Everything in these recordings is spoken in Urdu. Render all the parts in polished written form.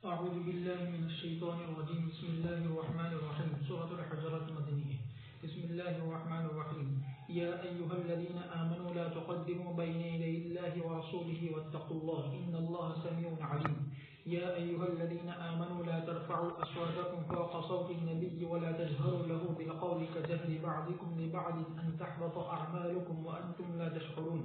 أعوذ بالله من الشيطان الرجيم. بسم الله الرحمن الرحيم. سورة الحجرات مدنية. بسم الله الرحمن الرحيم. يا أيها الذين آمنوا لا تقدموا بين يدي الله ورسوله واتقوا الله إن الله سميع عليم. يا أيها الذين آمنوا لا ترفعوا أصواتكم فوق صوت النبي ولا تجهروا له بالقول كجهر بعضكم لبعض أن تحبط أعمالكم وأنتم لا تشعرون.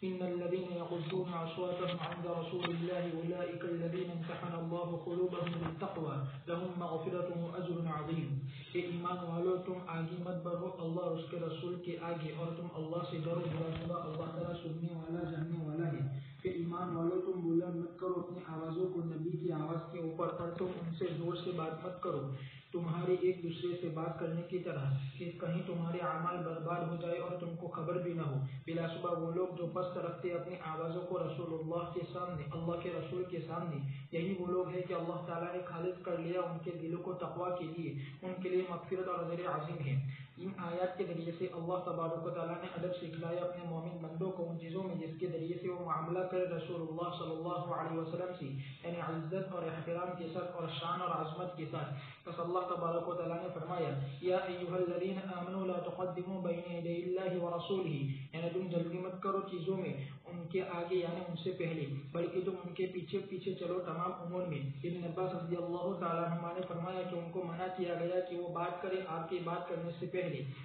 إن الذين يغضون أصواتهم عند رسول الله أولئك الذين امتحن الله قلوبهم بالتقوى لهم مغفرة وأجر عظيم. کہ ایمان والو تم آگے مت بڑھو اللہ اور اس کے رسول کے آگے اور تم اللہ سے ڈرو بلا اللہ تعالیٰ سننے والا جاننے والا ہے. کہ ایمان والو تم بلند مت کرو اپنی آوازوں کو نبی کی آواز کے اوپر اور تم ان سے زور سے بات مت کرو تمہارے ایک دوسرے سے بات کرنے کی طرح کہ کہیں تمہارے اعمال برباد ہو جائے اور تم کو خبر بھی نہ ہو. بلا شبہ وہ لوگ جو پست رکھتے اپنی آوازوں کو رسول اللہ کے سامنے اللہ کے رسول کے سامنے یہی وہ لوگ ہیں کہ اللہ تعالیٰ نے خالص کر لیا ان کے دلوں کو تقویٰ کے لیے ان کے لیے مغفرت اور اجر عظیم ہے. ان آیات کے ذریعے سے اللہ تبارک و تعالیٰ نے ادب سکھلایا اپنے مومن بندوں کو ان چیزوں میں جس کے ذریعے سے وہ معاملہ کرے رسول اللہ صلی اللہ علیہ وسلم سے یعنی عزت اور احترام کے ساتھ اور شان اور عظمت کے ساتھ. بس اللہ تبارک و تعالیٰ نے فرمایا یا ایھا الذین آمنوا لا تقدموا بین یدی اللہ ورسولہ یعنی تم جلدی مت کرو چیزوں میں ان کے آگے یعنی ان سے پہلے بلکہ تم ان کے پیچھے پیچھے چلو تمام امور میں. ابن عباس رضی اللہ تعالیٰ عنہ نے فرمایا کہ ان کو منع کیا گیا کہ وہ بات کرے آپ کی بات کرنے سے پہلے.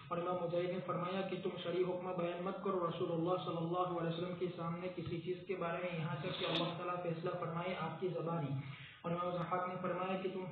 اور امام مجاہد نے فرمایا کہ تم شرعی حکم بیان مت کرو رسول اللہ صلی اللہ علیہ وسلم کے سامنے کسی چیز کے بارے میں یہاں تک کہ اللہ تعالیٰ فیصلہ فرمائے آپ کی زبانی. اور امام ضحاک نے فرمایا کہ تم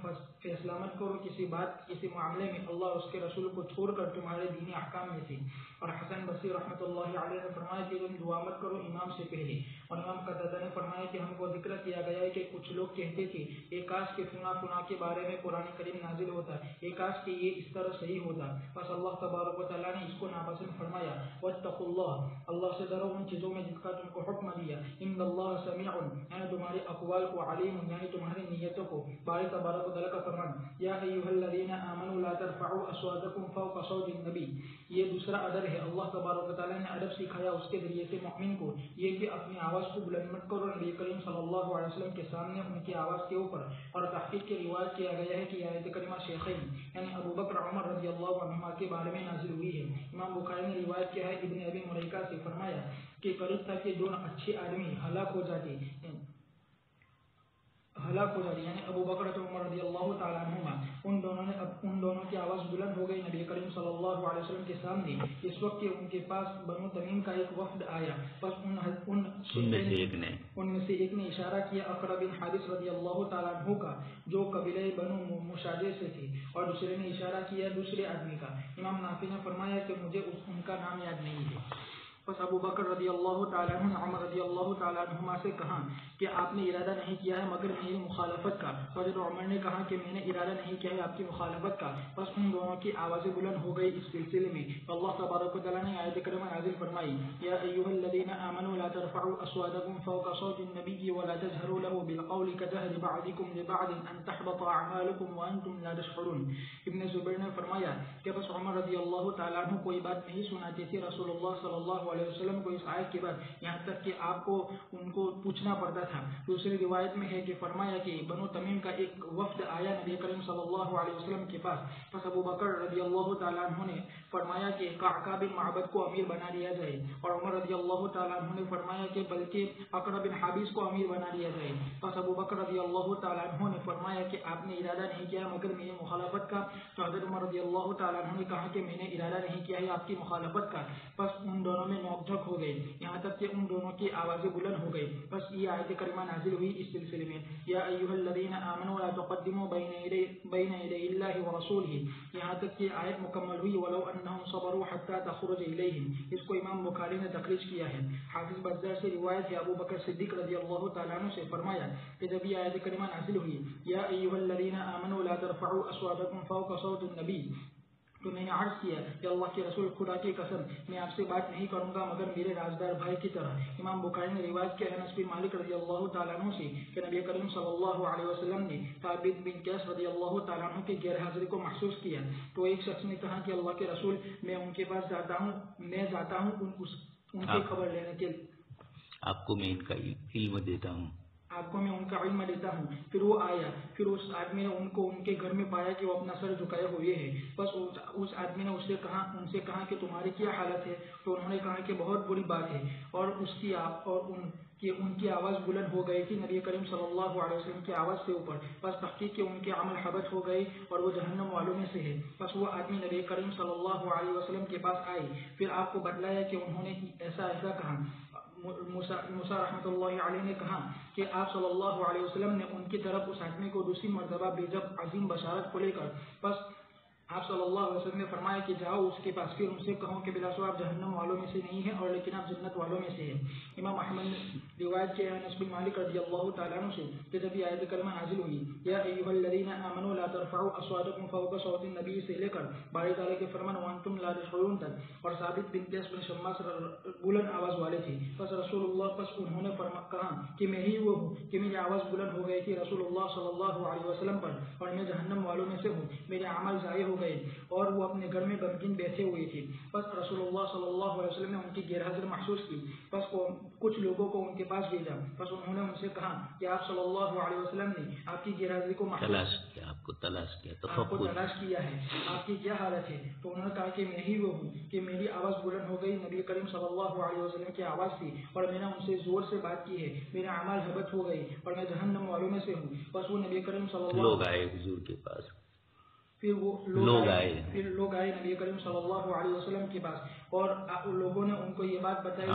فیصلہ مت کرو کسی بات کسی معاملے میں اللہ اور اس کے رسول کو چھوڑ کر تمہارے دینی احکام میں سے. اور حسن بصری رحمۃ اللہ علیہ نے فرمایا کہ تم دعا مت کرو امام سے پہلے. اور امام قتادہ نے فرمایا کہ ہم کو ذکر کیا گیا ہے کہ کچھ لوگ کہتے تھے ایک کاش کے فلاں کے بارے میں قرآن کریم نازل ہوتا ایک کاش کہ یہ اس طرح صحیح ہوتا. بس اللہ تبارک و تعالیٰ نے اس کو ناپسند فرمایا واتقوا اللہ اللہ سے ڈرو ان چیزوں میں جس کا تم کو حکم دیا. ان اللہ سمیع یعنی تمہارے اقوال کو علیم یعنی تمہاری نیتوں کو. باری تبارک و تعالیٰ کا فرمان یا ایھا الذین آمنوا لا ترفعوا اصواتکم فوق صوت النبی یہ دوسرا ادب ہے. اللہ تبارک و تعالیٰ نے ادب سکھایا اس کے ذریعے سے مؤمن کو یہ کہ اپنی آواز کو بلند مت کرو نبی کریم صلی اللہ علیہ وسلم کے سامنے ان کی آواز کے اوپر. اور تحقیق کے روایت کیا گیا ہے کہ آیت کریمہ شیخین یعنی ابو بکر عمر رضی اللہ عنہما کے بارے میں نازل ہوئی ہے. امام بخاری نے روایت کیا ہے ابن ابی ملیکہ سے فرمایا کہ قریب تھا کہ دونوں اچھے آدمی ہلاک ہو جاتے یعنی ابو بکر و عمر رضی اللہ تعالیٰ عنہما ان دونوں کی آواز بلند ہو گئی نبی کریم صلی اللہ علیہ وسلم کے سامنے اس وقت کہ ان کے پاس بنو تمیم کا ایک وفد آیا. بس ان میں سے ایک نے اشارہ کیا اقرا بن حابس رضی اللہ تعالیٰ عنہ کا جو قبیلہ بنو مشاجع سے تھے اور دوسرے نے اشارہ کیا دوسرے آدمی کا. امام نافع نے فرمایا کہ مجھے ان کا نام یاد نہیں ہے. بس ابو بکر رضی اللہ تعالیٰ عنہ عمر رضی اللہ تعالیٰ عنہما سے کہا کہ آپ نے ارادہ نہیں کیا ہے مگر میری مخالفت کا. حضرت عمر نے کہا کہ میں نے ارادہ نہیں کیا ہے آپ کی مخالفت کا. بس ان دونوں کی آوازیں بلند ہو گئی اس سلسلے میں. اللہ تبارک و تعالیٰ نے آیت کریمہ نازل فرمائی یا ایھا الذین آمنوا لا ترفعوا اصواتکم فوق صوت النبی ولا تجهروا له بالقول كجهر بعضکم لبعض ان تحبط اعمالکم وانتم لا تشعرون. ابن زبیر نے فرمایا کہ بس عمر رضی اللہ تعالیٰ عنہ کوئی بات نہیں سناتے تھے رسول اللہ صلی اللہ علیہ وسلم کو اس آیت کے بعد یہاں تک کہ آپ کو ان کو پوچھنا پڑتا تھا. دوسری روایت میں ہے کہ فرمایا کہ بنو تمیم کا ایک وفد آیا نبی کریم صلی اللہ علیہ وسلم کے پاس. پس ابو بکر رضی اللہ تعالیٰ عنہ نے فرمایا کہ قعقاع بن معبد کو امیر بنا دیا جائے اور عمر رضی اللہ تعالیٰ عنہ نے فرمایا کہ بلکہ اقرا بن حابس کو امیر بنا دیا جائے. پس ابو بکر رضی اللہ تعالیٰ عنہ نے فرمایا کہ آپ نے ارادہ نہیں کیا مگر میری مخالفت کا. تو حضرت عمر رضی اللہ تعالیٰ عنہ نے کہا کہ میں نے ارادہ نہیں کیا ہے آپ کی مخالفت کا. بس ان دونوں میں نوک جھوک ہو گئی یہاں تک کہ ان دونوں کی آوازیں بلند ہو گئی. بس یہ آیت کریمہ نازل ہوئی اس سلسلے میں یا ایھا الذین آمنوا لا تقدموا بین یدی اللہ ورسولہ یہاں تک کہ آیت مکمل ہوئی ولو انہم صبروا حتی تخرج الیہم. اس کو امام بخاری نے تخریج کیا ہے. حافظ بزار سے روایت ہے ابو بکر صدیق رضی اللہ تعالیٰ عنہ سے فرمایا کہ جب یہ آیت کریمہ نازل ہوئی یا ایھا الذین آمنوا لا ترفعوا اصواتکم فوق صوت النبی تو میں نے عرض کیا کہ اللہ کے رسول خدا کی قسم میں آپ سے بات نہیں کروں گا مگر میرے رازدار بھائی کی طرح. امام بخاری نے روایت کیا انس بن مالک رضی اللہ تعالیٰ عنہ سے کہ نبی کریم صلی اللہ علیہ وسلم نے ثابت بن قیس رضی اللہ تعالیٰ عنہ کی غیر حاضری کو محسوس کیا. تو ایک شخص نے کہا کہ اللہ کے رسول میں ان کے پاس جاتا ہوں ان کی خبر لینے کے آپ کو میں ان کا علم دیتا ہوں. آپ کو میں ان کا علم دیتا ہوں۔ پھر وہ آیا، پھر اس آدمی نے ان کو ان کے گھر میں پایا کہ وہ اپنا سر جھکائے ہوئے ہے۔ بس اس آدمی نے ان سے کہا کہ تمہاری کیا حالت ہے؟ تو انہوں نے کہا کہ بہت بری بات ہے، اور ان کی آواز بلند ہو گئی تھی نبی کریم صلی اللہ علیہ وسلم کی آواز سے اوپر۔ بس تحقیق کے ان کے عمل حبط ہو گئے اور وہ جہنم والوں میں سے ہے۔ بس وہ آدمی نبی کریم صلی اللہ علیہ وسلم کے پاس آئے، پھر آپ کو بتلایا کہ انہوں نے ایسا کہا۔ موسیٰ رحمۃ اللہ علیہ نے کہا کہ آپ صلی اللہ علیہ وسلم نے ان کی طرف اس آدمی کو دوسری مرتبہ بھیجا عظیم بشارت کو لے کر۔ بس آپ صلی اللہ علیہ وسلم نے فرمایا کہ جاؤ اس کے پاس، پھر ان سے کہو کہ بلا شبہ آپ جہنم والوں میں سے نہیں ہیں، اور لیکن آپ جنت والوں میں سے ہیں۔ امام احمد نے روایت کیا ہے انس بن مالک رضی اللہ تعالیٰ عنہ سے کہ جب یہ آیت کلمہ نازل ہوئی، یا ایھا الذین آمنوا لا ترفعوا اصواتکم فوق صوت النبی سے لے کر باری تعالیٰ کے فرمان وانتم لا تشعرون تک، اور ثابت بن قیس بن شماس بلند آواز والے تھے۔ بس رسول اللہ پس انہوں نے کہا کہ میں ہی وہ ہوں کہ میری آواز بلند ہو گئی تھی رسول اللہ صلی اللہ علیہ وسلم پر، اور میں جہنم والوں میں سے ہوں، میرے اعمال ضائع ہو گئے، اور وہ اپنے گھر میں غمگین بیٹھے ہوئے تھے۔ بس رسول اللہ صلی اللہ علیہ وسلم نے ان کی غیر حاضر محسوس کی، بس کچھ لوگوں کو ان کے پاس بھیجا۔ بس انہوں نے ان سے کہا کہ آپ صلی اللہ علیہ وسلم نے آپ کی غیر حاضری کو تلاش کیا، آپ کو تلاش کیا ہے، آپ کی کیا حالت ہے؟ تو انہوں نے کہا کہ میں ہی وہ ہوں کہ میری آواز بلند ہو گئی نبی کریم صلی اللہ علیہ وسلم کی آواز تھی، اور میں نے ان سے زور سے بات کی ہے، میرے اعمال حبط ہو گئے، اور میں جہنم والوں میں سے ہوں۔ بس وہ نبی کریم صلی اللہ لوگ آئے حضور کے پاس، پھر وہ لوگ آئے نبی کریم صلی اللہ علیہ وسلم کے پاس، اور لوگوں نے ان کو یہ بات بتائی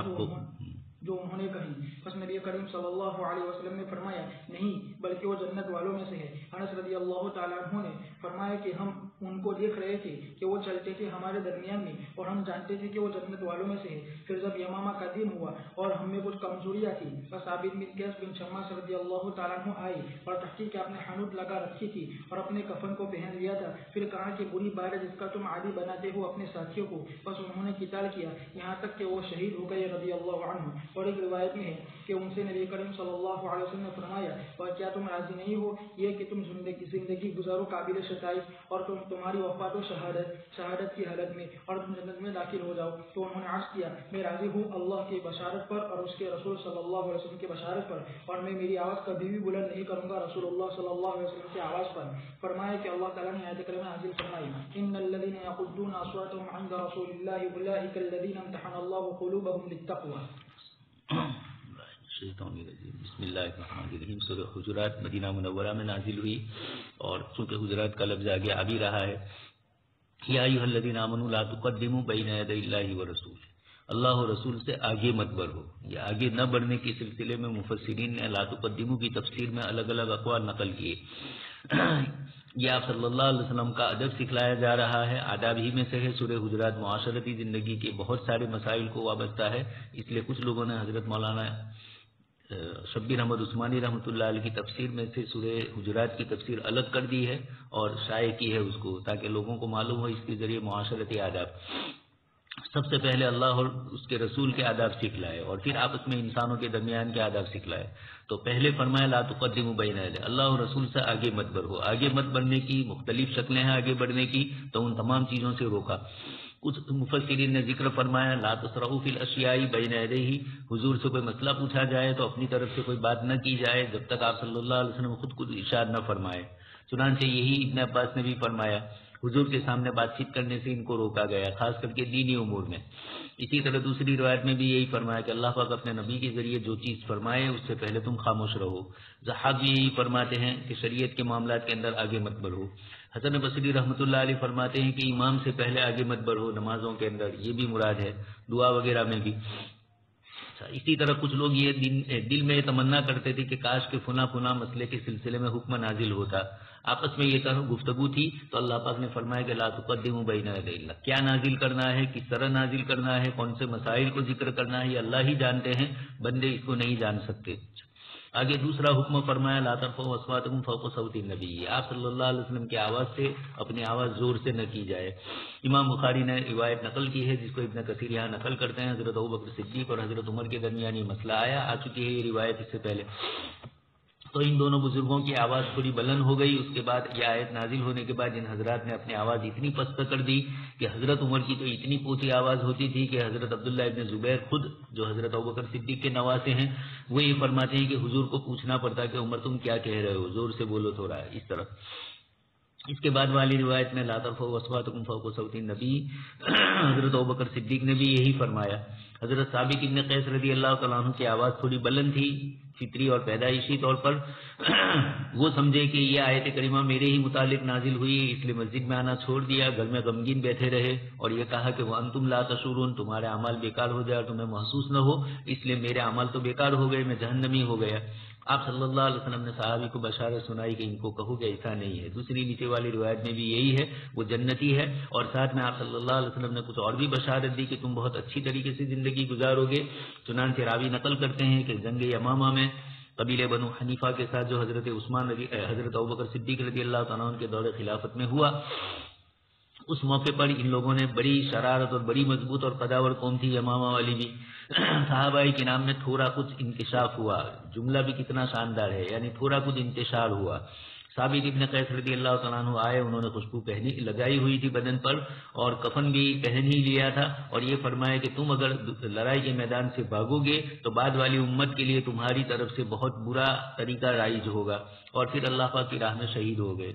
جو انہوں نے کہی۔ بس نبی کریم صلی اللہ علیہ وسلم نے فرمایا نہیں، بلکہ وہ جنت والوں میں سے ہے۔ انس رضی اللہ تعالیٰ عنہ نے فرمایا کہ ہم ان کو دیکھ رہے تھے کہ وہ چلتے تھے ہمارے درمیان میں، اور ہم جانتے تھے کہ وہ جنت والوں میں سے ہے۔ پھر جب یمامہ کا دن ہوا اور ہم میں کچھ کمزوریاں تھی، بس ثابت بن قیس بن شماس رضی اللہ تعالیٰ عنہ آئے، اور تحقیق آپ نے حنوط لگا رکھی تھی اور اپنے کفن کو پہن لیا تھا۔ پھر کہا کہ بری بات ہے جس کا تم عادی بناتے ہو اپنے ساتھیوں کو۔ بس انہوں نے قتال کیا یہاں تک کہ وہ شہید ہو گئے رضی اللہ عنہ۔ اور ایک روایت میں ہے کہ ان سے نبی کریم صلی اللہ علیہ وسلم نے فرمایا اور کیا تم راضی نہیں ہو یہ کہ تم زندگی گزارو قابل ستائش، اور تمہاری وفات و شہادت کی حالت میں، اور تم جنت میں داخل ہو جاؤ؟ تو انہوں نے عرض کیا میں راضی ہوں اللہ کی بشارت پر اور اس کے رسول صلی اللہ علیہ وسلم کی بشارت پر، اور میں میری آواز کبھی بھی بلند نہیں کروں گا رسول اللہ صلی اللہ علیہ وسلم کی آواز پر۔ فرمایا کہ اللہ تعالیٰ نے آیت کریمہ نازل فرمائی ان الذین یغضون اصواتهم عند رسول اللہ اولئک الذین امتحن اللہ قلوبهم للتقوى۔ بسم اللہ الرحمن الرحیم۔ سورہ حجرات مدینہ منورہ میں نازل ہوئی، اور چونکہ حجرات کا لفظ آگے آ بھی رہا ہے، یا ایھا الذین آمنوا لا تقدموا بین یدی اللہ ورسولہ، اللہ و رسول سے آگے مت بڑھو۔ یہ آگے نہ بڑھنے کے سلسلے میں مفسرین نے لا تقدموا کی تفسیر میں الگ الگ اقوال نقل کیے۔ یہ آپ صلی اللہ علیہ وسلم کا ادب سکھلایا جا رہا ہے، آداب ہی میں سے ہے۔ سورہ حجرات معاشرتی زندگی کے بہت سارے مسائل کو وابستہ ہے، اس لیے کچھ لوگوں نے حضرت مولانا شبیر احمد عثمانی رحمۃ اللہ علیہ کی تفسیر میں سے سورہ حجرات کی تفسیر الگ کر دی ہے اور شائع کی ہے اس کو، تاکہ لوگوں کو معلوم ہو اس کے ذریعے معاشرتی آداب۔ سب سے پہلے اللہ اور اس کے رسول کے آداب سکھلائے، اور پھر آپس میں انسانوں کے درمیان کے آداب سکھلائے۔ تو پہلے فرمایا لا تقدموا بین یدی، اللہ اور رسول سے آگے مت بڑھو۔ آگے مت بڑھنے کی مختلف شکلیں ہیں آگے بڑھنے کی، تو ان تمام چیزوں سے روکا۔ کچھ مفسرین نے ذکر فرمایا لا تسرعوا فی الاشیاء بین یدیہ، حضور سے کوئی مسئلہ پوچھا جائے تو اپنی طرف سے کوئی بات نہ کی جائے جب تک آپ صلی اللہ علیہ وسلم خود ارشاد نہ فرمائے۔ چنانچہ یہی ابن عباس نے بھی فرمایا، حضور کے سامنے بات چیت کرنے سے ان کو روکا گیا، خاص کر کے دینی امور میں۔ اسی طرح دوسری روایت میں بھی یہی فرمایا کہ اللہ پاک اپنے نبی کے ذریعے جو چیز فرمائے اس سے پہلے تم خاموش رہو۔ ضحاک بھی یہی فرماتے ہیں کہ شریعت کے معاملات کے اندر آگے مت بڑھو۔ حسن بصری رحمۃ اللہ علیہ فرماتے ہیں کہ امام سے پہلے آگے مت بڑھو نمازوں کے اندر، یہ بھی مراد ہے، دعا وغیرہ میں بھی۔ اسی طرح کچھ لوگ یہ دل میں تمنا کرتے تھے کہ کاش کے فلاں مسئلے کے سلسلے میں حکم نازل ہوتا، آپس میں یہ طرح گفتگو تھی، تو اللہ پاک نے فرمایا کہ لا تقدموا بین یدی اللہ، کیا نازل کرنا ہے، کس طرح نازل کرنا ہے، کون سے مسائل کو ذکر کرنا ہے، یہ اللہ ہی جانتے ہیں، بندے اس کو نہیں جان سکتے۔ آگے دوسرا حکم فرمایا لا ترفعوا اصواتکم فوق صوت النبی، آپ صلی اللہ علیہ وسلم کی آواز سے اپنی آواز زور سے نہ کی جائے۔ امام بخاری نے روایت نقل کی ہے جس کو ابن کثیر یہاں نقل کرتے ہیں، حضرت ابوبکر صدیق اور حضرت عمر کے درمیان یہ مسئلہ آیا، آ چکی ہے یہ روایت اس سے پہلے۔ تو ان دونوں بزرگوں کی آواز تھوڑی بلند ہو گئی. اس کے بعد یہ آیت نازل ہونے کے بعد ان حضرات نے اپنی آواز اتنی پست کر دی کہ حضرت عمر کی تو اتنی اونچی آواز ہوتی تھی کہ حضرت عبداللہ ابن زبیر خود جو حضرت ابوبکر صدیق کے نواسے ہیں وہ یہ فرماتے ہیں کہ حضور کو پوچھنا پڑتا کہ عمر تم کیا کہہ رہے ہو, زور سے بولو تھوڑا اس طرف. اس کے بعد والی روایت میں لا ترفعوا اصواتکم فوق صوت النبی, حضرت ابوبکر صدیق نے بھی یہی فرمایا. حضرت ثابت ابن قیس رضی اللہ تعالیٰ عنہ کی آواز تھوڑی بلند تھی فطری اور پیدائشی طور پر. وہ سمجھے کہ یہ آیت کریمہ میرے ہی متعلق نازل ہوئی, اس لیے مسجد میں آنا چھوڑ دیا, گھر میں غمگین بیٹھے رہے اور یہ کہا کہ وانتم لا تشعرون, تمہارے اعمال بیکار ہو جائے اور تمہیں محسوس نہ ہو, اس لیے میرے اعمال تو بیکار ہو گئے, میں جہنمی ہو گیا. آپ صلی اللہ علیہ وسلم نے صحابی کو بشارت سنائی کہ ان کو کہو کہ ایسا نہیں ہے. دوسری نیچے والی روایت میں بھی یہی ہے, وہ جنتی ہے, اور ساتھ میں آپ صلی اللہ علیہ وسلم نے کچھ اور بھی بشارت دی کہ تم بہت اچھی طریقے سے زندگی گزارو گے. چنانچہ راوی نقل کرتے ہیں کہ جنگ یمامہ میں قبیلے بنو حنیفہ کے ساتھ جو حضرت ابوبکر صدیق رضی اللہ تعالیٰ عنہ کے دور خلافت میں ہوا, اس موقع پر ان لوگوں نے بڑی شرارت اور بڑی مضبوط اور قداور قوم تھی یمامہ والی بھی. صحابہ کے نام میں تھوڑا کچھ انکشاف ہوا, جملہ بھی کتنا شاندار ہے, یعنی تھوڑا کچھ انتشار ہوا. ثابت ابن قیس رضی اللہ تعالیٰ عنہ آئے, انہوں نے خوشبو لگائی ہوئی تھی بدن پر اور کفن بھی پہن ہی لیا تھا, اور یہ فرمایا کہ تم اگر لڑائی کے میدان سے بھاگو گے تو بعد والی امت کے لیے تمہاری طرف سے بہت برا طریقہ رائج ہوگا, اور پھر اللہ پاک کی راہ میں شہید ہو گئے.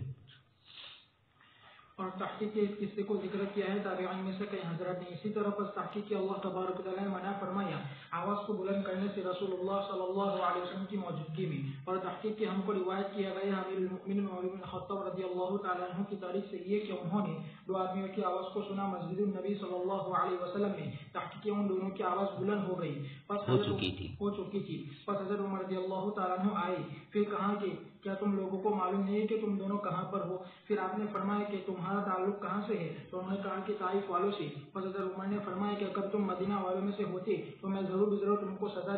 اور تحقیق کے اس قصے کو ذکر کیا ہے تابعین میں سے کئی حضرات نے. اسی طرح پر تحقیق کی اللہ تبارک و تعالیٰ نے منع فرمایا آواز کو بلند کرنے سے رسول اللہ صلی اللہ علیہ وسلم کی موجودگی میں. اور تحقیق کے ہم کو روایت کیا گیا امیر المؤمنین عمر بن الخطاب رضی اللہ تعالیٰ عنہ کی تاریخ سے یہ کہ انہوں نے دو آدمیوں کی آواز کو سنا مسجد النبی صلی اللہ علیہ وسلم میں. تحقیق ان دونوں کی آواز بلند ہو گئی, ہو چکی تھی. پس حضرت عمر رضی اللہ تعالیٰ عنہ آئے, پھر کہا کہ کیا تم لوگوں کو معلوم نہیں کہ تم دونوں کہاں پر ہو؟ پھر آپ نے فرمایا کہ تمہارا تعلق کہاں سے ہے؟ تو انہوں نے کہا کہ طائف والوں سے. حضرت عمر نے فرمایا کہ اگر تم مدینہ والوں میں سے ہوتے تو میں ضرور تم کو سزا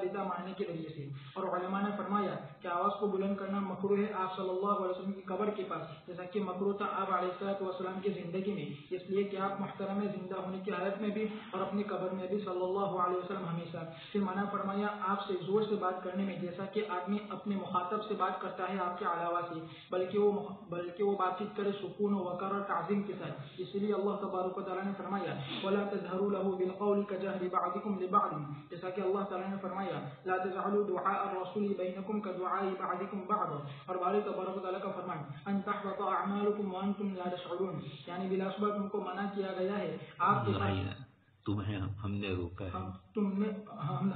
دیتا ماننے کے ذریعے سے. اور علماء نے فرمایا کہ آواز کو بلند کرنا مکروہ ہے آپ صلی اللہ علیہ وسلم کی قبر کے پاس, جیسا کہ مکروہ تھا آپ علیہ السلام کی زندگی میں, اس لیے کہ آپ محترم زندہ ہونے کی حالت میں بھی اور اپنی قبر میں بھی صلی اللہ علیہ وسلم ہمیشہ. پھر منع فرمایا آپ سے زور سے بات کرنے میں, جیسا کہ آدمی اپنے مخاطب سے بات کرتا ہے آپ کے علاوہ سے, بلکہ وہ بات چیت کرے سکون و وقار اور تعظیم کے ساتھ. اس لیے اللہ تبارک و تعالیٰ نے فرمایا وَلَا تَجْهَرُوا لَهُ بِالْقَوْلِ كَجَهْرِ بَعْضِكُمْ لِبَعْضٍ, جیسا کہ اللہ تعالیٰ نے فرمایا لَا تَجْعَلُوا دُعَاءَ الرَّسُولِ بَيْنَكُمْ كَدُعَاءِ بَعْضِكُمْ بَعْضًا. اور باری تبارک و تعالیٰ کا فرمان أَن تَحْبَطَ أَعْمَالُكُمْ وَأَنْتُمْ لَا تَشْعُرُونَ, یعنی بلا شبہ تم کو منع کیا گیا ہے آپ کے ساتھ تمہیں ہم نے روکا ہے,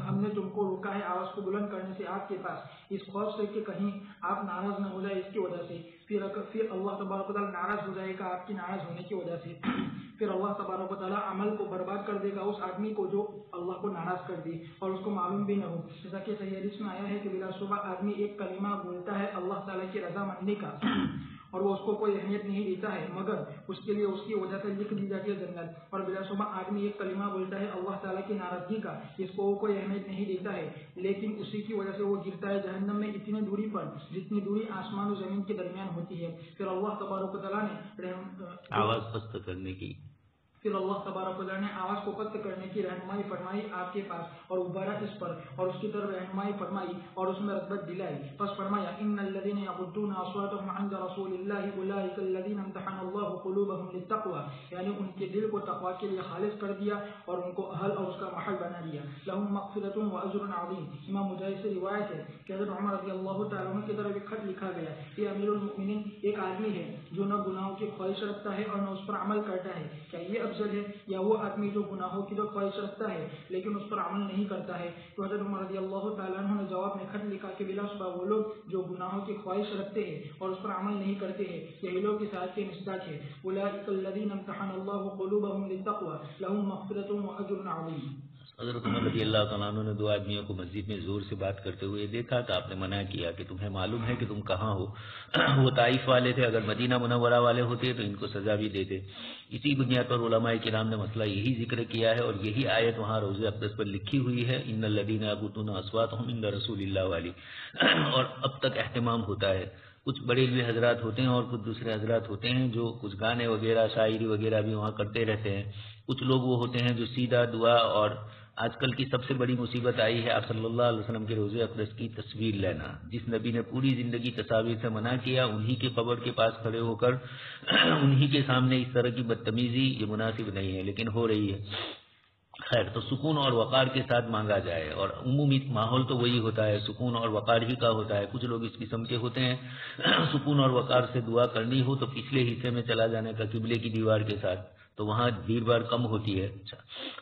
ہم نے تم کو روکا ہے آواز کو بلند کرنے سے آپ کے پاس, اس خوف سے کہ کہیں آپ ناراض نہ ہو جائے اس کی وجہ سے. پھر اللہ تبارک و تعالیٰ ناراض ہو جائے گا آپ کی ناراض ہونے کی وجہ سے. پھر اللہ تبارک و تعالیٰ عمل کو برباد کر دے گا اس آدمی کو جو اللہ کو ناراض کر دے اور اس کو معلوم بھی نہ ہو. جیسا کہ صحیح حدیث میں آیا ہے کہ بلا شبہ آدمی ایک کلمہ بولتا ہے اللہ تعالیٰ کی رضا مندی کا, اور وہ اس کو کوئی اہمیت نہیں دیتا ہے مگر اس کے لیے اس کی وجہ سے لکھ دی جاتی ہے جنت. اور بلا شبہ آدمی ایک کلمہ بولتا ہے اللہ تعالیٰ کی ناراضگی کا, اس کو وہ کوئی اہمیت نہیں دیتا ہے, لیکن اسی کی وجہ سے وہ گرتا ہے جہنم میں اتنی دوری پر جتنی دوری آسمان و زمین کے درمیان ہوتی ہے. پھر اللہ تبارک و تعالیٰ نے آواز پست کرنے کی پھر اللہ تبارک و تعالیٰ نے آواز کو پست کرنے کی رہنمائی فرمائی آپ کے پاس اور ابھارا اس پر اور اس کی طرف رہنمائی فرمائی اور اس میں رغبت دلائی. پس فرمایا ان الذين يغضون اصواتهم عند رسول الله اولئك الذين امتحن الله قلوبهم للتقوى, یعنی ان کے دل کو تقوی کے لیے خالص کر دیا اور ان کو اہل اور اس کا محل بنا دیا. لهم مغفرة واجر عظیم. امام مجاہد سے روایت ہے کہ حضرت عمر رضی اللہ تعالیٰ عنہ کی طرف ایک خط لکھا گیا کہ امیر المؤمنین ایک آدمی ہے جو نہ گناہوں کی خواہش رکھتا ہے اور نہ اس پر عمل کرتا ہے, کیا یہ افضل ہے یا وہ آدمی جو گناہوں کی تو خواہش رکھتا ہے لیکن اس پر عمل نہیں کرتا ہے؟ تو حضرت عمر رضی اللہ تعالیٰ عنہ نے جواب میں خط لکھا کہ بلا شبہ وہ لوگ جو گناہوں کی خواہش رکھتے ہیں اور اس پر عمل نہیں کرتے ہیں یہی لوگ اس آیت کے مصداق ہے. اولئک الذین امتحن اللہ قلوبهم للتقوى لهم مغفرة واجر عظیم. حضرت عمر رضی اللہ تعالیٰ عنہ نے دو آدمیوں کو مسجد میں زور سے بات کرتے ہوئے دیکھا تو آپ نے منع کیا کہ تمہیں معلوم ہے کہ تم کہاں ہو. وہ طائف والے تھے, اگر مدینہ منورہ والے ہوتے تو ان کو سزا بھی دیتے. اسی بنیاد پر علماء کرام نے مسئلہ یہی ذکر کیا ہے اور یہی آیت وہاں روضہ اقدس پر لکھی ہوئی ہے ان الذین یغضون اصواتهم عند رسول اللہ والی. اور اب تک اہتمام ہوتا ہے. کچھ بڑے ہوئے حضرات ہوتے ہیں اور کچھ دوسرے حضرات ہوتے ہیں جو کچھ گانے وغیرہ شاعری وغیرہ بھی وہاں کرتے رہتے ہیں. کچھ لوگ وہ ہوتے ہیں جو سیدھا دعا اور آج کل کی سب سے بڑی مصیبت آئی ہے آپ صلی اللہ علیہ وسلم کے روضہ اقدس کی تصویر لینا. جس نبی نے پوری زندگی تصاویر سے منع کیا، انہی کے قبر کے پاس کھڑے ہو کر انہی کے سامنے اس طرح کی بدتمیزی یہ مناسب نہیں ہے، لیکن ہو رہی ہے. خیر، تو سکون اور وقار کے ساتھ مانگا جائے، اور عمومی ماحول تو وہی ہوتا ہے، سکون اور وقار ہی کا ہوتا ہے. کچھ لوگ اس قسم کے ہوتے ہیں سکون اور وقار سے دعا کرنی ہو تو پچھلے حصے میں چلا جانے کا قبلے کی دیوار کے ساتھ، تو وہاں بھیڑ بھاڑ کم ہوتی ہے. اچھا،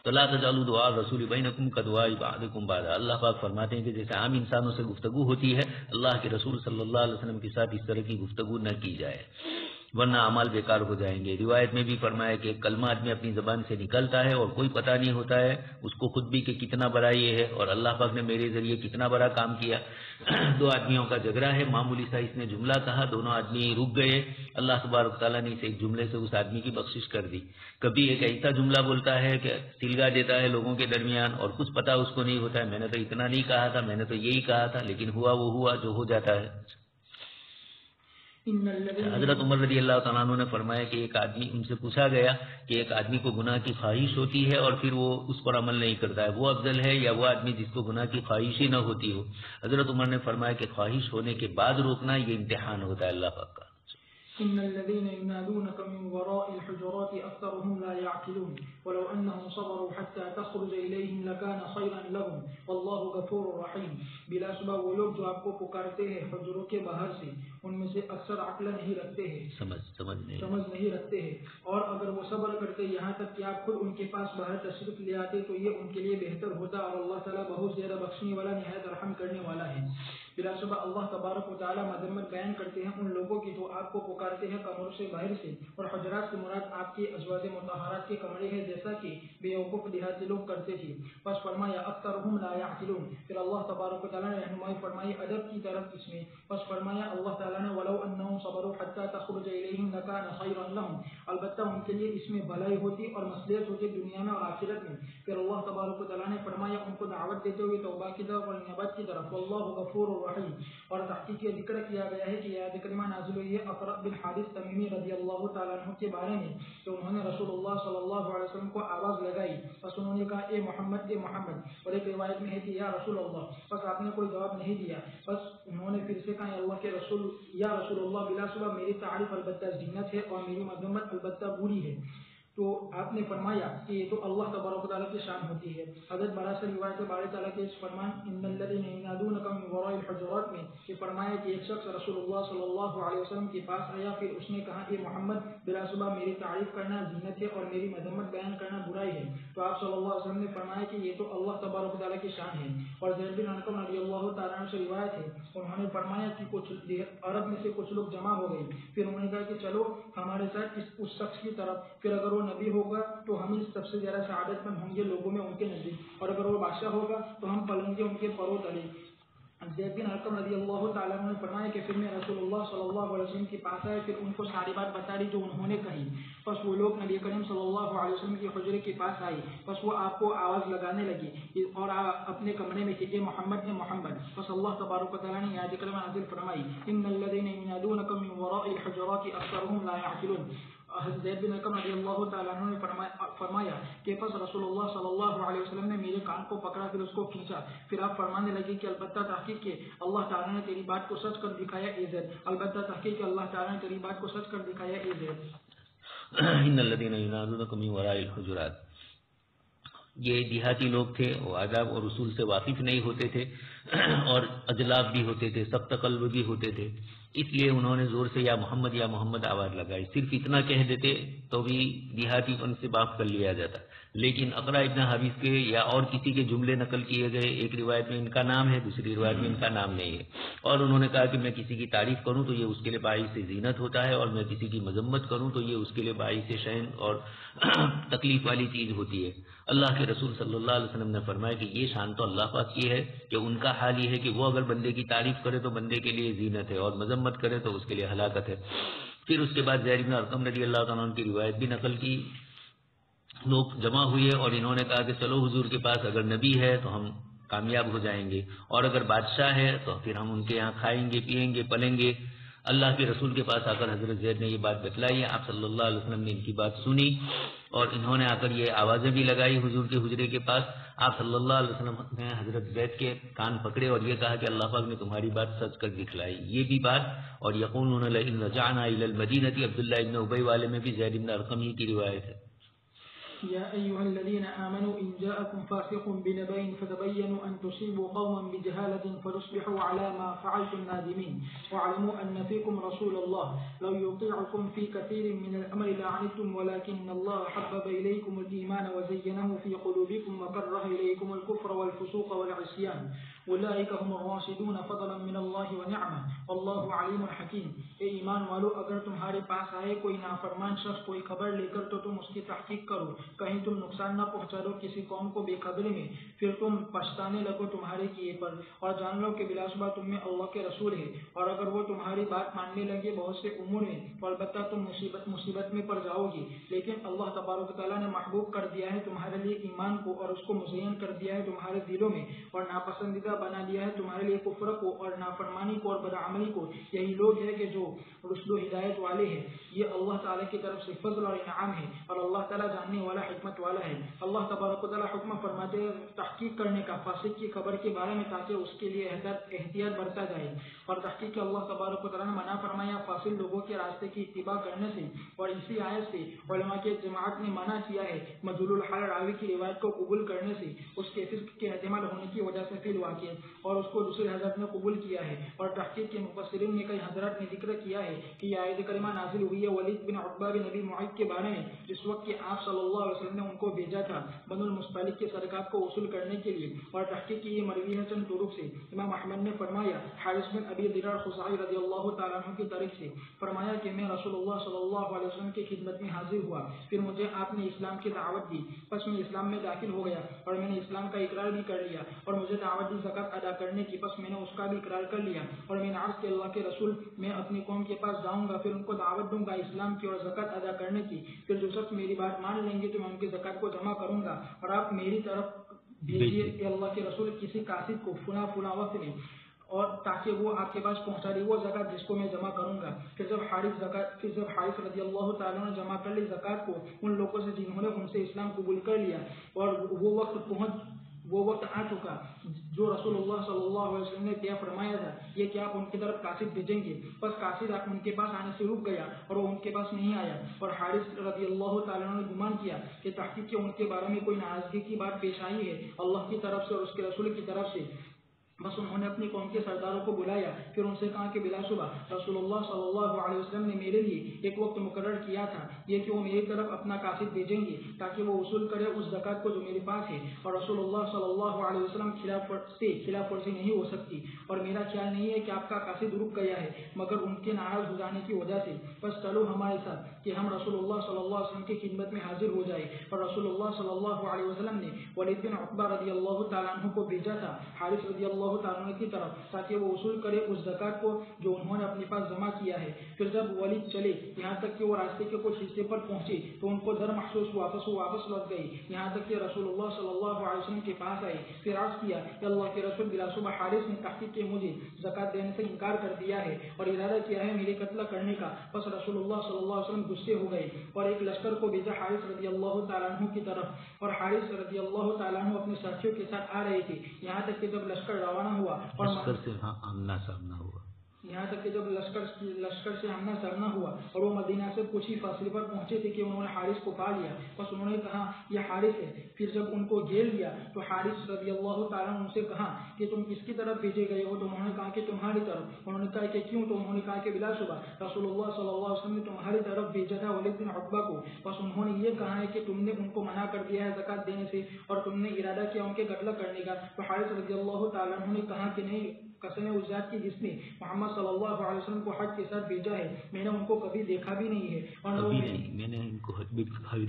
تو لا تجعلوا دعاء الرسول بینکم کدعاء بعضکم بعضا. اللہ پاک فرماتے ہیں کہ جیسے عام انسانوں سے گفتگو ہوتی ہے، اللہ کے رسول صلی اللہ علیہ وسلم کے ساتھ اس طرح کی گفتگو نہ کی جائے، ورنہ اعمال بیکار ہو جائیں گے. روایت میں بھی فرمایا کہ ایک کلمہ آدمی اپنی زبان سے نکلتا ہے اور کوئی پتہ نہیں ہوتا ہے اس کو خود بھی کہ کتنا بڑا یہ ہے اور اللہ پاک نے میرے ذریعے کتنا بڑا کام کیا. دو آدمیوں کا جھگڑا ہے، معمولی سا اس نے جملہ کہا، دونوں آدمی رک گئے، اللہ تبارک تعالیٰ نے اسے ایک جملے سے اس آدمی کی بخشش کر دی. کبھی ایک ایسا جملہ بولتا ہے کہ سلگا دیتا ہے لوگوں کے درمیان اور کچھ پتہ اس کو نہیں ہوتا ہے، میں نے تو اتنا نہیں کہا تھا، میں نے تو یہی کہا تھا، لیکن ہوا وہ ہوا جو ہو جاتا ہے. حضرت عمر رضی اللہ تعالیٰ عنہ نے فرمایا کہ ایک آدمی، ان سے پوچھا گیا کہ ایک آدمی کو گناہ کی خواہش ہوتی ہے اور پھر وہ اس پر عمل نہیں کرتا ہے، وہ افضل ہے یا وہ آدمی جس کو گناہ کی خواہش ہی نہ ہوتی ہو؟ حضرت عمر نے فرمایا کہ خواہش ہونے کے بعد روکنا یہ امتحان ہوتا ہے اللہ پاک کا. إن الذين ينادونك من وراء الحجرات أكثرهم لا يعقلون ولو أنهم صبروا حتى تخرج إليهم لكان خيرا لهم والله غفور رحيم. بلا شبہ وہ لوگ جو آپ کو پکارتے ہیں حجروں کے باہر سے، ان میں سے اکثر عقل نہیں رکھتے ہیں، سمجھ نہیں رکھتے ہیں، اور اگر وہ صبر کرتے یہاں تک کہ آپ خود ان کے پاس باہر تشریف لے آتے تو یہ ان کے لیے بہتر ہوتا، اور اللہ تعالیٰ بہت زیادہ بخشنے والا نہایت رحم کرنے والا ہے. بلا شبہ اللہ تبارک و تعالیٰ مذمت بیان کرتے ہیں ان لوگوں کی جو آپ کو پکارتے ہیں کمروں سے باہر سے، اور حجرات سے مراد آپ کے ازواج مطہرات کے کمرے ہیں، جیسا کہ بیوقوف دیہاتی لوگ کرتے تھے. بس فرمایا اکثرهم لا يعقلون. پھر اللہ تبارک و تعالیٰ نے رہنمائی فرمائی ادب کی طرف اس میں. بس فرمایا اللہ تعالیٰ نے ولو انهم صبروا حتى تخرج اليهم لكان خيرا لهم. البتہ ان کے لیے اس میں بھلائی ہوتی اور مصلحت ہوتی دنیا میں اور آخرت میں. پھر اللہ تبارک و تعالیٰ نے فرمایا ان کو دعوت دیتے ہوئے توبہ کی طرف اور انابت کی طرف. واللہ غفور رحیم. اور تحقیق یہ ذکر کیا گیا ہے کہ یہ آیت کریمہ نازل ہوئی ہے اقرع بن حارث تمیمی رضی اللہ تعالیٰ عنہ کے بارے میں کہ انہوں نے رسول اللہ صلی اللہ علیہ وسلم کو آواز لگائی، بس انہوں نے کہا اے محمد اے محمد، اور ایک روایت میں ہے کہ یا رسول اللہ، بس آپ نے کوئی جواب نہیں دیا. بس انہوں نے پھر سے کہا اللہ کے رسول، یا رسول اللہ، بلا شبہ میری تعریف البتہ زینت ہے اور میری مذمت البتہ بری ہے. تو آپ نے فرمایا کہ یہ تو اللہ تبارک و تعالیٰ کی شان ہوتی ہے. حضرت برا سے روایت باری تعالیٰ کے اس فرمان ان الذین ینادونک من وراء الحجرات میں یہ فرمایا کہ ایک شخص رسول اللہ صلی اللہ علیہ وسلم کے پاس آیا، پھر اس نے کہا کہ محمد، بلا شبہ میری تعریف کرنا زینت ہے اور میری مذمت بیان کرنا برائی ہے. تو آپ صلی اللہ علیہ وسلم نے فرمایا کہ یہ تو اللہ تبارک و تعالیٰ کی شان ہے. اور زید بن ارقم رضی اللہ تعالیٰ عنہ سے روایت ہے، انہوں نے فرمایا کہ کچھ عرب میں سے کچھ لوگ جمع ہو گئے، پھر انہوں نے کہا کہ چلو ہمارے ساتھ اس شخص کی طرف، پھر اگر وہ نبی ہوگا تو ہم سب سے زیادہ سعادت مند ہوں گے لوگوں میں ان کے نزدیک، اور اگر وہ بادشاہ ہوگا تو ہم پلیں گے ان کے پرو تلے. زید بن ارقم رضی اللہ تعالیٰ عنہ نے فرمایا کہ پھر میں رسول اللہ صلی اللہ علیہ وسلم کے پاس آئے، پھر ان کو ساری بات بتا دی جو انہوں نے کہی. بس وہ لوگ نبی کریم صلی اللہ علیہ وسلم کے حجرے کے پاس آئے، بس وہ آپ کو آواز لگانے لگی اور اپنے کمرے میں کہ محمد محمد. بس اللہ تبارک و تعالیٰ نے آیت کریمہ نازل فرمائی ان الذین ینادونک من وراء الحجرات اکثرهم لا يعقلون. زید بن ارقم رضی اللہ تعالیٰ عنہ نے فرمایا کہ پس رسول اللہ صلی اللہ علیہ وسلم نے میرے کان کو پکڑا، پھر اس کو کھینچا، پھر آپ فرمانے لگے کہ البتہ تحقیق کہ اللہ تعالیٰ نے تیری بات کو سچ کر دکھایا اے زید، البتہ تحقیق کہ اللہ تعالیٰ نے تیری بات کو سچ کر دکھایا اے زید. ان الذین ینادونک من وراء الحجرات، یہ دیہاتی لوگ تھے، وہ آداب اور اصول سے واقف نہیں ہوتے تھے اور اجلاف بھی ہوتے تھے، سخت قلب بھی ہوتے تھے، اس لیے انہوں نے زور سے یا محمد آواز لگائی. صرف اتنا کہہ دیتے تو بھی دیہاتی پن سے معاف کر لیا جاتا، لیکن اقرع ابن حابس کے یا اور کسی کے جملے نقل کیے گئے، ایک روایت میں ان کا نام ہے، دوسری روایت میں ان کا نام نہیں ہے، اور انہوں نے کہا کہ میں کسی کی تعریف کروں تو یہ اس کے لیے باعث زینت ہوتا ہے، اور میں کسی کی مذمت کروں تو یہ اس کے لیے باعث شین اور تکلیف والی چیز ہوتی ہے. اللہ کے رسول صلی اللہ علیہ وسلم نے فرمایا کہ یہ شان تو اللہ پاک کی ہے کہ ان کا حال یہ ہے کہ وہ اگر بندے کی تعریف کرے تو بندے کے لیے زینت ہے اور مذمت کرے تو اس کے لیے ہلاکت ہے. پھر اس کے بعد زید بن ارقم رضی اللہ تعالیٰ عنہ کی روایت بھی نقل کی. لوگ جمع ہوئے اور انہوں نے کہا کہ چلو حضور کے پاس اگر نبی ہے تو ہم کامیاب ہو جائیں گے، اور اگر بادشاہ ہے تو پھر ہم ان کے یہاں کھائیں گے، پیئیں گے، پلیں گے. اللہ کے رسول کے پاس آ کر حضرت زید نے یہ بات بتلائی، آپ صلی اللہ علیہ وسلم نے ان کی بات سنی اور انہوں نے آ کر یہ آوازیں بھی لگائی حضور کے حجرے کے پاس. آپ صلی اللہ علیہ وسلم نے حضرت زید کے کان پکڑے اور یہ کہا کہ اللہ پاک نے تمہاری بات سچ کر دکھلائی. یہ بھی بات اور یقولون لئن رجعنا الى المدینہ عبداللہ ابن ابی والے میں بھی زید ابن ارقم ہی کی روایت ہے. يا أيها الذين آمنوا إن جاءكم فاسق بنبأ فتبينوا أن تصيبوا قوما بجهالة فتصبحوا على ما فعلتم نادمين واعلموا أن فيكم رسول الله لو يطيعكم في كثير من الأمر لعنتم ولكن الله حبب إليكم الإيمان وزينه في قلوبكم وكره إليكم الكفر والفسوق والعصيان أولئك هم الراشدون فضلا من الله ونعمة والله عليم حكيم. اے ایمان والو، اگر تمہارے پاس آئے کوئی نافرمان شخص کوئی خبر لے کر تو تم اس کی تحقیق کرو، کہیں تم نقصان نہ پہنچا دو کسی قوم کو بے خبری میں، پھر تم پچھتانے لگو تمہارے کیے پر، اور جان لو کہ بلا شبہ تم میں اللہ کے رسول ہے. اور اگر وہ تمہاری بات ماننے لگے بہت سے امور میں تو البتہ تم مصیبت میں پڑ جاؤ گی، لیکن اللہ تبارک و تعالیٰ نے محبوب کر دیا ہے تمہارے لیے ایمان کو اور اس کو مزین کر دیا ہے تمہارے دلوں میں، اور ناپسندیدہ بنا دیا ہے تمہارے لیے کفر کو اور نافرمانی کو اور بدعملی کو. یہی لوگ ہیں کہ جو رشد و ہدایت والے ہیں. یہ اللہ تعالیٰ کی طرف سے فضل اور انعام ہے، اور اللہ تعالیٰ جاننے والا حکمت والا ہے. اللہ تبارک و تعالیٰ حکم فرماتے ہیں تحقیق کرنے کا فاسق کی خبر کے بارے میں تاکہ اس کے لیے احتیاط برتا جائے. اور تحقیق اللہ تبارک و تعالیٰ نے منع فرمایا فاسق لوگوں کے راستے کی اتباع کرنے سے، اور اسی آیت سے علماء کی جماعت نے منع کیا ہے مجهول الحال راوی کی روایت کو قبول کرنے سے اس کے فسق کے احتمال ہونے کی وجہ سے فی الواقع، اور اس کو دوسرے حضرت نے قبول کیا ہے. اور تحقیق کے مفسرین نے کئی حضرات نے ذکر کیا ہے کہ یہ آیت کریمہ نازل ہوئی ہے ولید بن عقبہ بن نبی معیط کے بارے میں، جس وقت کہ آپ صلی اللہ علیہ وسلم نے ان کو بھیجا تھا بنو المصطلق کے صدقات کو وصول کرنے کے لیے. اور تحقیق کی یہ مروی ہے چند طرق سے. امام احمد نے فرمایا حارث بن ابی ذر خزاعی رضی اللہ تعالیٰ عنہ کی طرف سے فرمایا کہ میں رسول اللہ صلی اللہ علیہ وسلم کی خدمت میں حاضر ہوا، پھر مجھے آپ نے اسلام کی دعوت دی، پس میں اسلام میں داخل ہو گیا اور میں نے اسلام کا اقرار بھی کر لیا، اور مجھے دعوت دی زکات ادا کرنے کی، پس میں نے اس کا بھی اقرار کر لیا، اور میں نے عرض کہ اللہ کے رسول میں اپنی قوم کے پاس جاؤں گا، پھر ان کو دعوت دوں گا اسلام کی اور زکات ادا کرنے کی، پھر جو شخص میری بات مان لیں گے تو میں ان کی زکات کو جمع کروں گا، اور آپ میری طرف بھیجیے کہ اللہ کے رسول کسی کاسب کو فلاں وقت میں، اور تاکہ وہ آپ کے پاس پہنچا دے وہ زکات جس کو میں جمع کروں گا. پھر جب حارث رضی اللہ تعالیٰ نے جمع کر لی زکات کو ان لوگوں سے جنہوں نے ان سے اسلام قبول کر لیا، اور وہ وقت آ چکا جو رسول اللہ صلی اللہ علیہ وسلم نے طے فرمایا تھا یہ کہ آپ ان کی طرف قاصد بھیجیں گے. بس قاصد ان کے پاس آنے سے رک گیا اور وہ ان کے پاس نہیں آیا، اور حارث رضی اللہ تعالیٰ نے گمان کیا کہ تحقیق کے ان کے بارے میں کوئی ناراضگی کی بات پیش آئی ہے اللہ کی طرف سے اور اس کے رسول کی طرف سے. بس انہوں نے اپنی قوم کے سرداروں کو بلایا، پھر ان سے کہا کہ بلا شبہ رسول اللہ صلی اللہ علیہ وسلم نے میرے لیے ایک وقت مقرر کیا تھا، یہ کہ وہ میری طرف اپنا قاصد بھیجیں گے تاکہ وہ وصول کرے اس زکات کو جو میرے پاس ہے، اور رسول اللہ صلی اللہ علیہ وسلم خلاف ورزی نہیں ہو سکتی، اور میرا خیال نہیں ہے کہ آپ کا قاصد رک گیا ہے مگر ان کے ناراض ہو جانے کی وجہ سے. بس چلو ہمارے ساتھ کہ ہم رسول اللہ صلی اللہ علیہ وسلم کی خدمت میں حاضر ہو جائے. اور رسول اللہ صلی اللہ علیہ وسلم نے ولید بن عقبہ رضی اللہ تعالیٰ عنہ کو بھیجا تھا حارث رضی اللہ تعالیٰ عنہ کی طرف تاکہ وہ وصول کرے اس زکات کو جو انہوں نے اپنے پاس جمع کیا ہے. پھر جب ولید چلے یہاں تک کہ وہ راستے کے کچھ حصے پر پہنچے تو ان کو ڈر محسوس ہوا، واپس لوٹ گئی یہاں تک کہ رسول اللہ صلی اللہ علیہ وسلم کے پاس آئے. پھر عرض کیا کہ اللہ کے رسول بلا شبہ حارث نے تحقیق کے مجھے زکات دینے سے انکار کر دیا ہے اور ارادہ کیا ہے میرے قتل کرنے کا. بس رسول اللہ صلی اللہ علیہ وسلم غصے ہو گئے اور ایک لشکر کو بھیجا حارث رضی اللہ تعالیٰ عنہ کی طرف، اور حارث رضی اللہ تعالیٰ عنہ اپنے ساتھیوں کے ساتھ آ رہے تھے. یہاں تک کہ جب لشکر روانہ ہوا اور آمنا سامنا ہوا یہاں تک کہ جب لشکر سے آمنا سامنا ہوا اور وہ مدینہ سے کچھ ہی فاصلے پر پہنچے تھے کہ انہوں نے حارث کو پا لیا. بس انہوں نے کہا یہ حارث ہے. پھر جب ان کو گھیر لیا تو حارث رضی اللہ تعالیٰ ان سے کہا کہ تم کس کی طرف بھیجے گئے ہو؟ تو انہوں نے کہا کہ تمہاری طرف. انہوں نے کہا کہ کیوں؟ تو انہوں نے کہا کہ بلا شبہ رسول اللہ صلی اللہ علیہ وسلم نے تمہاری طرف بھیجا تھا ولید بن عقبہ کو. بس انہوں نے یہ کہا ہے کہ تم نے ان کو منع کر دیا ہے زکات دینے سے اور تم نے ارادہ کیا ان کے قتل کرنے کا. تو حارث رضی اللہ تعالیٰ عنہ نے کہا کہ نہیں، قسم اس ذات کی جس نے محمد صلی اللہ علیہ وسلم کو حق کے ساتھ بھیجا ہے میں نے ان کو کبھی دیکھا بھی نہیں ہے اور میں نے ان کو ہرگز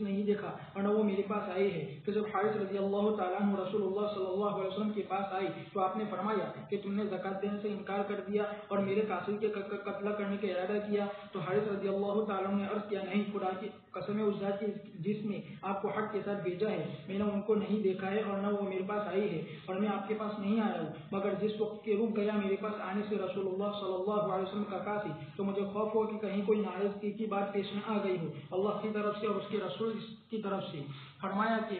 نہیں دیکھا اور نہ وہ میرے پاس آئے ہیں. تو جب حارث رضی اللہ تعالیٰ عنہ رسول اللہ صلی اللہ علیہ وسلم کے پاس آئے تو آپ نے فرمایا کہ تم نے زکات دینے سے انکار کر دیا اور میرے قاصد کے قتل کرنے کا ارادہ کیا. تو حارث رضی اللہ تعالیٰ عنہ نے عرض کیا نہیں، خدا کی قسم اس ذات کی جس نے آپ کو حق کے ساتھ بھیجا ہے میں نے ان کو نہیں دیکھا ہے اور نہ وہ میرے پاس آئی ہے اور میں آپ کے پاس نہیں نہیں آیا ہوں مگر جس وقت کے رک گیا میرے پاس آنے سے رسول اللہ صلی اللہ علیہ وسلم کا کافی، تو مجھے خوف ہو کہ کہیں کوئی ناراضگی کی بات پیش نہ آ گئی ہو اللہ کی طرف سے اور اس کے رسول کی طرف سے۔ فرمایا کہ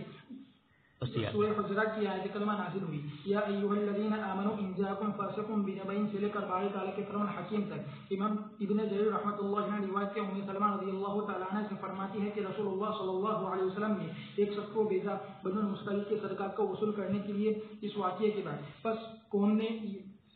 سورہ حجرات کی آیت کلمہ نازل ہوئی، یا ایھا الذین آمنوا ان جاءکم فاسق بنبأ سے لے کر بارے تعالیٰ کے فرمان حکیم تک۔ امام ابن جریر رحمۃ اللہ نے روایت کے ام سلمہ رضی اللہ تعالیٰ عنہ سے فرماتی ہے کہ رسول اللہ صلی اللہ علیہ وسلم نے ایک شخص کو بھیجا بنو المصطلق کے صدقات کو وصول کرنے کے لیے اس واقعے کے بعد، بس قوم نے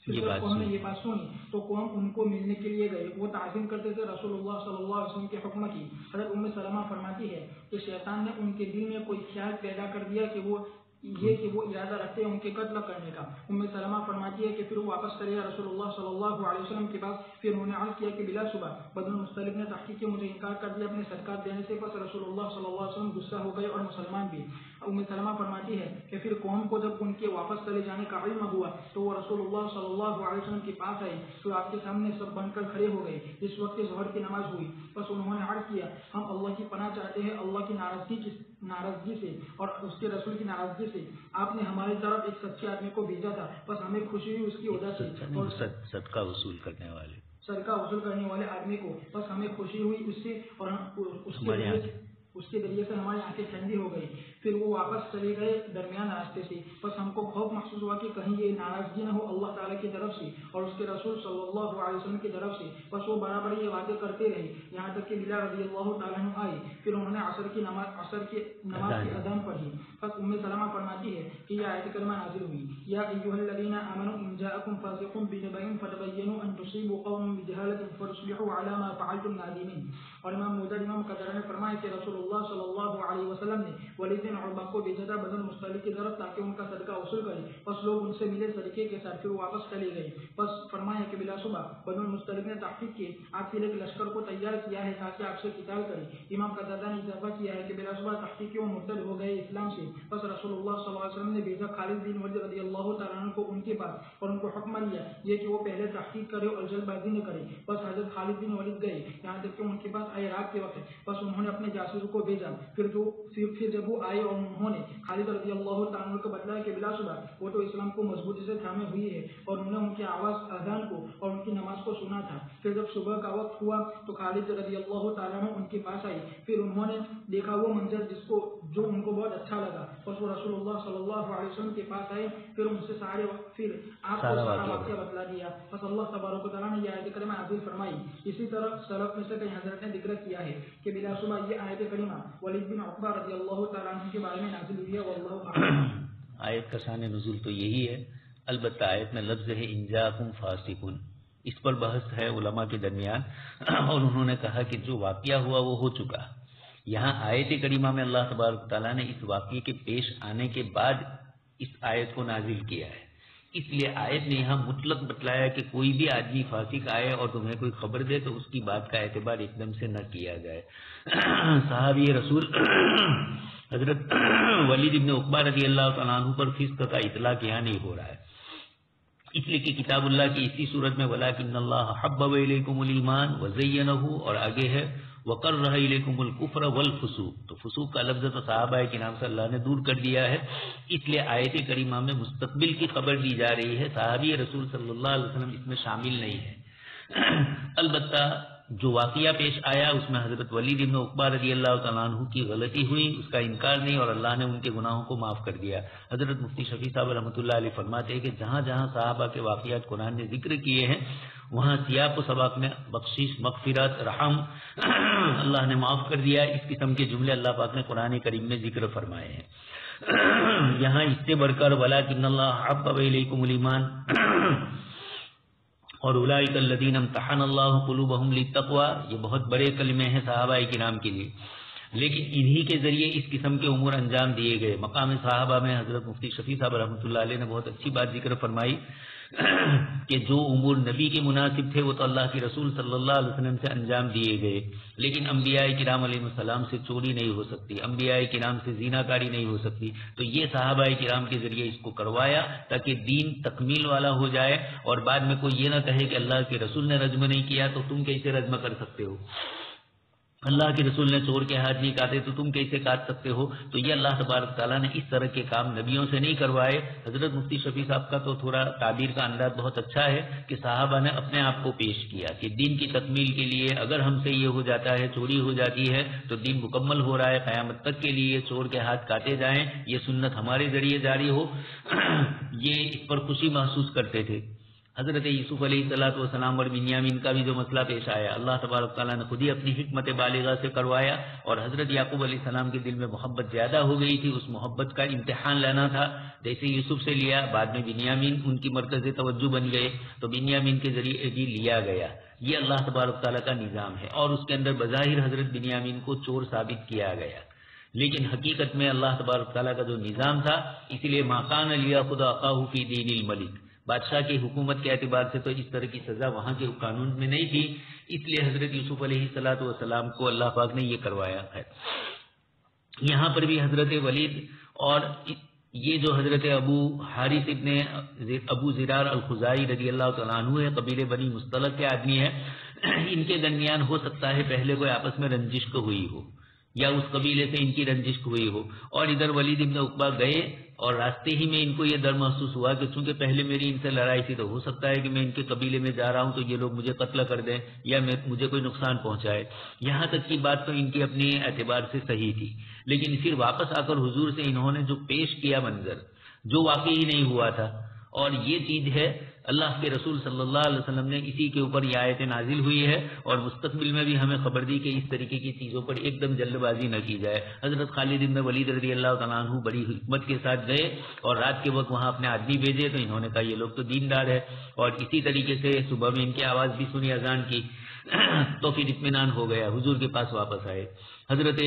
یہ بات سنی تو قوم ان کو ملنے کے لیے گئے، وہ تعظیم کرتے تھے رسول اللہ صلی اللہ علیہ وسلم کے حکم کی۔ حضرت ام سلمہ فرماتی ہے کہ شیطان نے ان کے دل میں کوئی خیال پیدا کر دیا کہ وہ ارادہ رکھتے ہیں ان کے قتل کرنے کا۔ ام سلمہ فرماتی ہے کہ پھر وہ واپس چلے رسول اللہ صلی اللہ علیہ وسلم کے پاس، پھر انہوں نے عرض کیا کہ بلا صبح بنو المصطلق نے تحقیق کے مجھے انکار کر دیا اپنے صدقات دینے سے، پس رسول اللہ صلی اللہ علیہ وسلم غصہ ہو گئے اور مسلمان بھی۔ ام سلمہ فرماتی ہے کہ پھر قوم کو جب ان کے واپس چلے جانے کا علم ہوا تو وہ رسول اللہ صلی اللہ علیہ وسلم کے پاس آئے تو آپ کے سامنے سب بن کر کھڑے ہو گئے۔ اس وقت ظہر کی نماز ہوئی، بس انہوں نے عرض کیا ہم اللہ کی پناہ چاہتے ہیں اللہ کی ناراضگی سے اور اس کے رسول کی ناراضگی سے۔ آپ نے ہماری طرف ایک سچے آدمی کو بھیجا تھا، بس ہمیں خوشی ہوئی اس کی وجہ سے، اور صدقہ وصول کرنے والے آدمی کو بس ہمیں خوشی ہوئی اس سے، اور اس کے ذریعے سے ہماری آنکھیں ٹھنڈی ہو گئی۔ پھر وہ واپس چلے گئے درمیان راستے سے، بس ہم کو خوف محسوس ہوا کہ کہیں یہ ناراضگی نہ ہو اللہ تعالیٰ کی طرف سے اور اس کے رسول صلی اللہ علیہ وسلم کی طرف سے۔ بس وہ برابر یہ باتیں کرتے رہے یہاں تک کہ بلال رضی اللہ تعالیٰ عنہ آئے، پھر انہوں نے عصر کی نماز کی اذان پڑھی۔ بس ام سلمہ فرماتی ہے کہ یہ آیت کلمہ نازل ہوئی، یا ایھا الذین آمنوا ان جاءکم فاسق بنبأ فتبینوا ان تصیبوا قوما بجہالۃ فتصبحوا علی ما فعلتم نادمین۔ اور امام مجاہد امام قتادہ نے فرمایا کہ رسول اللہ صلی اللہ علیہ وسلم نے ولید بن عقبہ کو بھیجا تھا بنو المصطلق کی طرف تاکہ ان کا صدقہ وصول کرے، بس لوگ ان سے ملے صدقے کے ساتھ، پھر واپس چلے گئے۔ بس فرمایا کہ بلا صبح بنو المصطلق نے تحقیق کی آپ کے لیے لشکر کو تیار کیا ہے تاکہ آپ سے قتال کرے۔ امام قتادہ نے اضافہ کیا ہے کہ بلا صبح تحقیق کے وہ مرتد ہو گئے اسلام سے، بس رسول اللہ صلی اللہ علیہ وسلم نے بھیجا خالد بن ولید رضی اللہ تعالیٰ عنہ کو ان کے پاس اور ان کو حکم دیا یہ کہ وہ پہلے تحقیق کرے اور جلد بازی نہ کرے۔ بس حضرت خالد بن ولید گئے یہاں تک کہ ان کے پاس آئے رات کے وقت، بس انہوں نے اپنے جاسوس کو بھیجا، پھر جب وہ آئے اور انہوں نے خالد رضی اللہ تعالیٰ عنہ کو بتلایا کہ بلا صبح وہ تو اسلام کو مضبوطی سے تھامے ہوئی ہے، اور انہوں نے ان کی آواز اذان کو اور ان کی نماز کو سنا تھا۔ پھر جب صبح کا وقت ہوا تو خالد رضی اللہ تعالیٰ عنہ ان کے پاس آئے، پھر انہوں نے دیکھا وہ منظر جو ان کو بہت اچھا لگا، بس وہ رسول اللہ صلی اللہ علیہ وسلم کے پاس آئے، پھر ان سے پھر آپ کو سارا واقعہ بتلا دیا۔ بس اللہ تبارک و تعالیٰ نے یہ آیت کریمہ نازل فرمائی۔ اسی طرح سلف میں سے کئی حضرت نے ذکر کیا ہے کہ بلا صبح یہ آیت کریمہ ولید بن عقبہ رضی اللہ تعالیٰ عنہ کے بارے میں نازل ہوئی ہے، واللہ اعلم۔ آیت کا شان نزول تو یہی ہے، البتہ آیت میں لفظ ہے ان جاءکم فاسقون، اس پر بحث ہے علماء کے درمیان، اور انہوں نے کہا کہ جو واقعہ ہوا وہ ہو چکا۔ یہاں آیت کریمہ میں اللہ تبارک تعالیٰ نے اس واقعے کے پیش آنے کے بعد اس آیت کو نازل کیا ہے، اس لیے آیت نے یہاں مطلق بتلایا کہ کوئی بھی آدمی فاسق آئے اور تمہیں کوئی خبر دے تو اس کی بات کا اعتبار ایک دم سے نہ کیا جائے۔ صحابی رسول حضرت ولید بن عقبہ رضی اللہ تعالیٰ عنہ پر فسق کا اطلاق یہاں نہیں ہو رہا ہے، اس لیے کہ کتاب اللہ کی اسی صورت میں وَلَٰكِنَّ اللَّهَ حَبَّبَ إِلَيْكُمُ الْإِيمَانَ وَزَيَّنَهُ، اور آگے ہے وَكَرَّهَ إِلَيْكُمُ الْكُفْرَ وَالْفُسُوقَ، تو فسوق کا لفظ تو صحابہ کرام سے اللہ نے دور کر دیا ہے، اس لیے آیت کریمہ میں مستقبل کی خبر دی جا رہی ہے، صحابی رسول صلی اللہ علیہ وسلم اس میں شامل نہیں ہے۔ البتہ جو واقعہ پیش آیا اس میں حضرت ولید بن عقبہ رضی اللہ تعالیٰ عنہ کی غلطی ہوئی، اس کا انکار نہیں، اور اللہ نے ان کے گناہوں کو معاف کر دیا۔ حضرت مفتی شفیع صاحب رحمۃ اللہ علیہ فرماتے ہیں کہ جہاں جہاں صحابہ کے واقعات قرآن نے ذکر کیے ہیں وہاں سیاق و سباق میں بخشش، مغفرت، رحم، اللہ نے معاف کر دیا، اس قسم کے جملے اللہ پاک نے قرآن کریم میں ذکر فرمائے ہیں۔ یہاں اس سے بڑھ کر وَلَٰكِنَّ اللَّهَ حَبَّبَ إِلَيْكُمُ الْإِيمَانَ اور اولئک الذین امتحن اللہ قلوبہم للتقوی، یہ بہت بڑے کلمے ہیں صحابہ کرام کے لیے، لیکن انہی کے ذریعے اس قسم کے امور انجام دیے گئے۔ مقام صحابہ میں حضرت مفتی شفیع صاحب رحمۃ اللہ علیہ نے بہت اچھی بات ذکر فرمائی کہ جو امور نبی کے مناسب تھے وہ تو اللہ کے رسول صلی اللہ علیہ وسلم سے انجام دیے گئے، لیکن انبیاء کرام علیہ السلام سے چوری نہیں ہو سکتی، انبیاء کرام سے زنا کاری نہیں ہو سکتی، تو یہ صحابہ کرام کے ذریعے اس کو کروایا تاکہ دین تکمیل والا ہو جائے، اور بعد میں کوئی یہ نہ کہے کہ اللہ کے رسول نے رجم نہیں کیا تو تم کیسے رجم کر سکتے ہو۔ اللہ کے رسول نے چور کے ہاتھ نہیں کاٹے تو تم کیسے کاٹ سکتے ہو؟ تو یہ اللہ تبارک تعالیٰ نے اس طرح کے کام نبیوں سے نہیں کروائے۔ حضرت مفتی شفیع صاحب کا تو تھوڑا تعبیر کا انداز بہت اچھا ہے کہ صحابہ نے اپنے آپ کو پیش کیا کہ دین کی تکمیل کے لیے اگر ہم سے یہ ہو جاتا ہے، چوری ہو جاتی ہے تو دین مکمل ہو رہا ہے، قیامت تک کے لیے چور کے ہاتھ کاٹے جائیں، یہ سنت ہمارے ذریعے جاری ہو، یہ اس پر خوشی محسوس کرتے تھے۔ حضرت یوسف علیہ السلام اور بنیامین کا بھی جو مسئلہ پیش آیا، اللہ تبارک تعالیٰ نے خود ہی اپنی حکمت بالغہ سے کروایا، اور حضرت یعقوب علیہ السلام کے دل میں محبت زیادہ ہو گئی تھی، اس محبت کا امتحان لینا تھا، جیسے یوسف سے لیا، بعد میں بنیامین ان کی مرکز توجہ بن گئے تو بنیامین کے ذریعے بھی لیا گیا۔ یہ اللہ تبارک تعالیٰ کا نظام ہے، اور اس کے اندر بظاہر حضرت بنیامین کو چور ثابت کیا گیا، لیکن حقیقت میں اللہ تبارک تعالیٰ کا جو نظام تھا، اسی لیے ما کان لیأخذ اخاہ فی دین الملک، بادشاہ کی حکومت کے اعتبار سے تو اس طرح کی سزا وہاں کے قانون میں نہیں تھی، اس لیے حضرت یوسف علیہ السلام کو اللہ پاک نے یہ کروایا ہے۔ یہاں پر بھی حضرت ولید اور یہ جو حضرت ابو حارث ابن ابو زرار الخزاعی رضی اللہ تعالیٰ عنہ ہے، قبیلے بنی مصطلق کے آدمی ہے، ان کے درمیان ہو سکتا ہے پہلے کوئی آپس میں رنجش ہوئی ہو، یا اس قبیلے سے ان کی رنجش ہوئی ہو، اور ادھر ولید ابن عقبہ گئے اور راستے ہی میں ان کو یہ ڈر محسوس ہوا کہ چونکہ پہلے میری ان سے لڑائی تھی تو ہو سکتا ہے کہ میں ان کے قبیلے میں جا رہا ہوں تو یہ لوگ مجھے قتل کر دیں یا مجھے کوئی نقصان پہنچائے۔ یہاں تک کی بات تو ان کی اپنی اعتبار سے صحیح تھی، لیکن پھر واپس آ کر حضور سے انہوں نے جو پیش کیا منظر، جو واقعی نہیں ہوا تھا، اور یہ چیز ہے اللہ کے رسول صلی اللہ علیہ وسلم نے اسی کے اوپر یہ آیت نازل ہوئی ہے، اور مستقبل میں بھی ہمیں خبر دی کہ اس طریقے کی چیزوں پر ایک دم جلد بازی نہ کی جائے۔ حضرت خالد بن ولید رضی اللہ تعالیٰ عنہ بڑی حکمت کے ساتھ گئے اور رات کے وقت وہاں اپنے آدمی بھیجے، تو انہوں نے کہا یہ لوگ تو دیندار ہے، اور اسی طریقے سے صبح میں ان کی آواز بھی سنی اذان کی، تو پھر اطمینان ہو گیا، حضور کے پاس واپس آئے۔ حضرت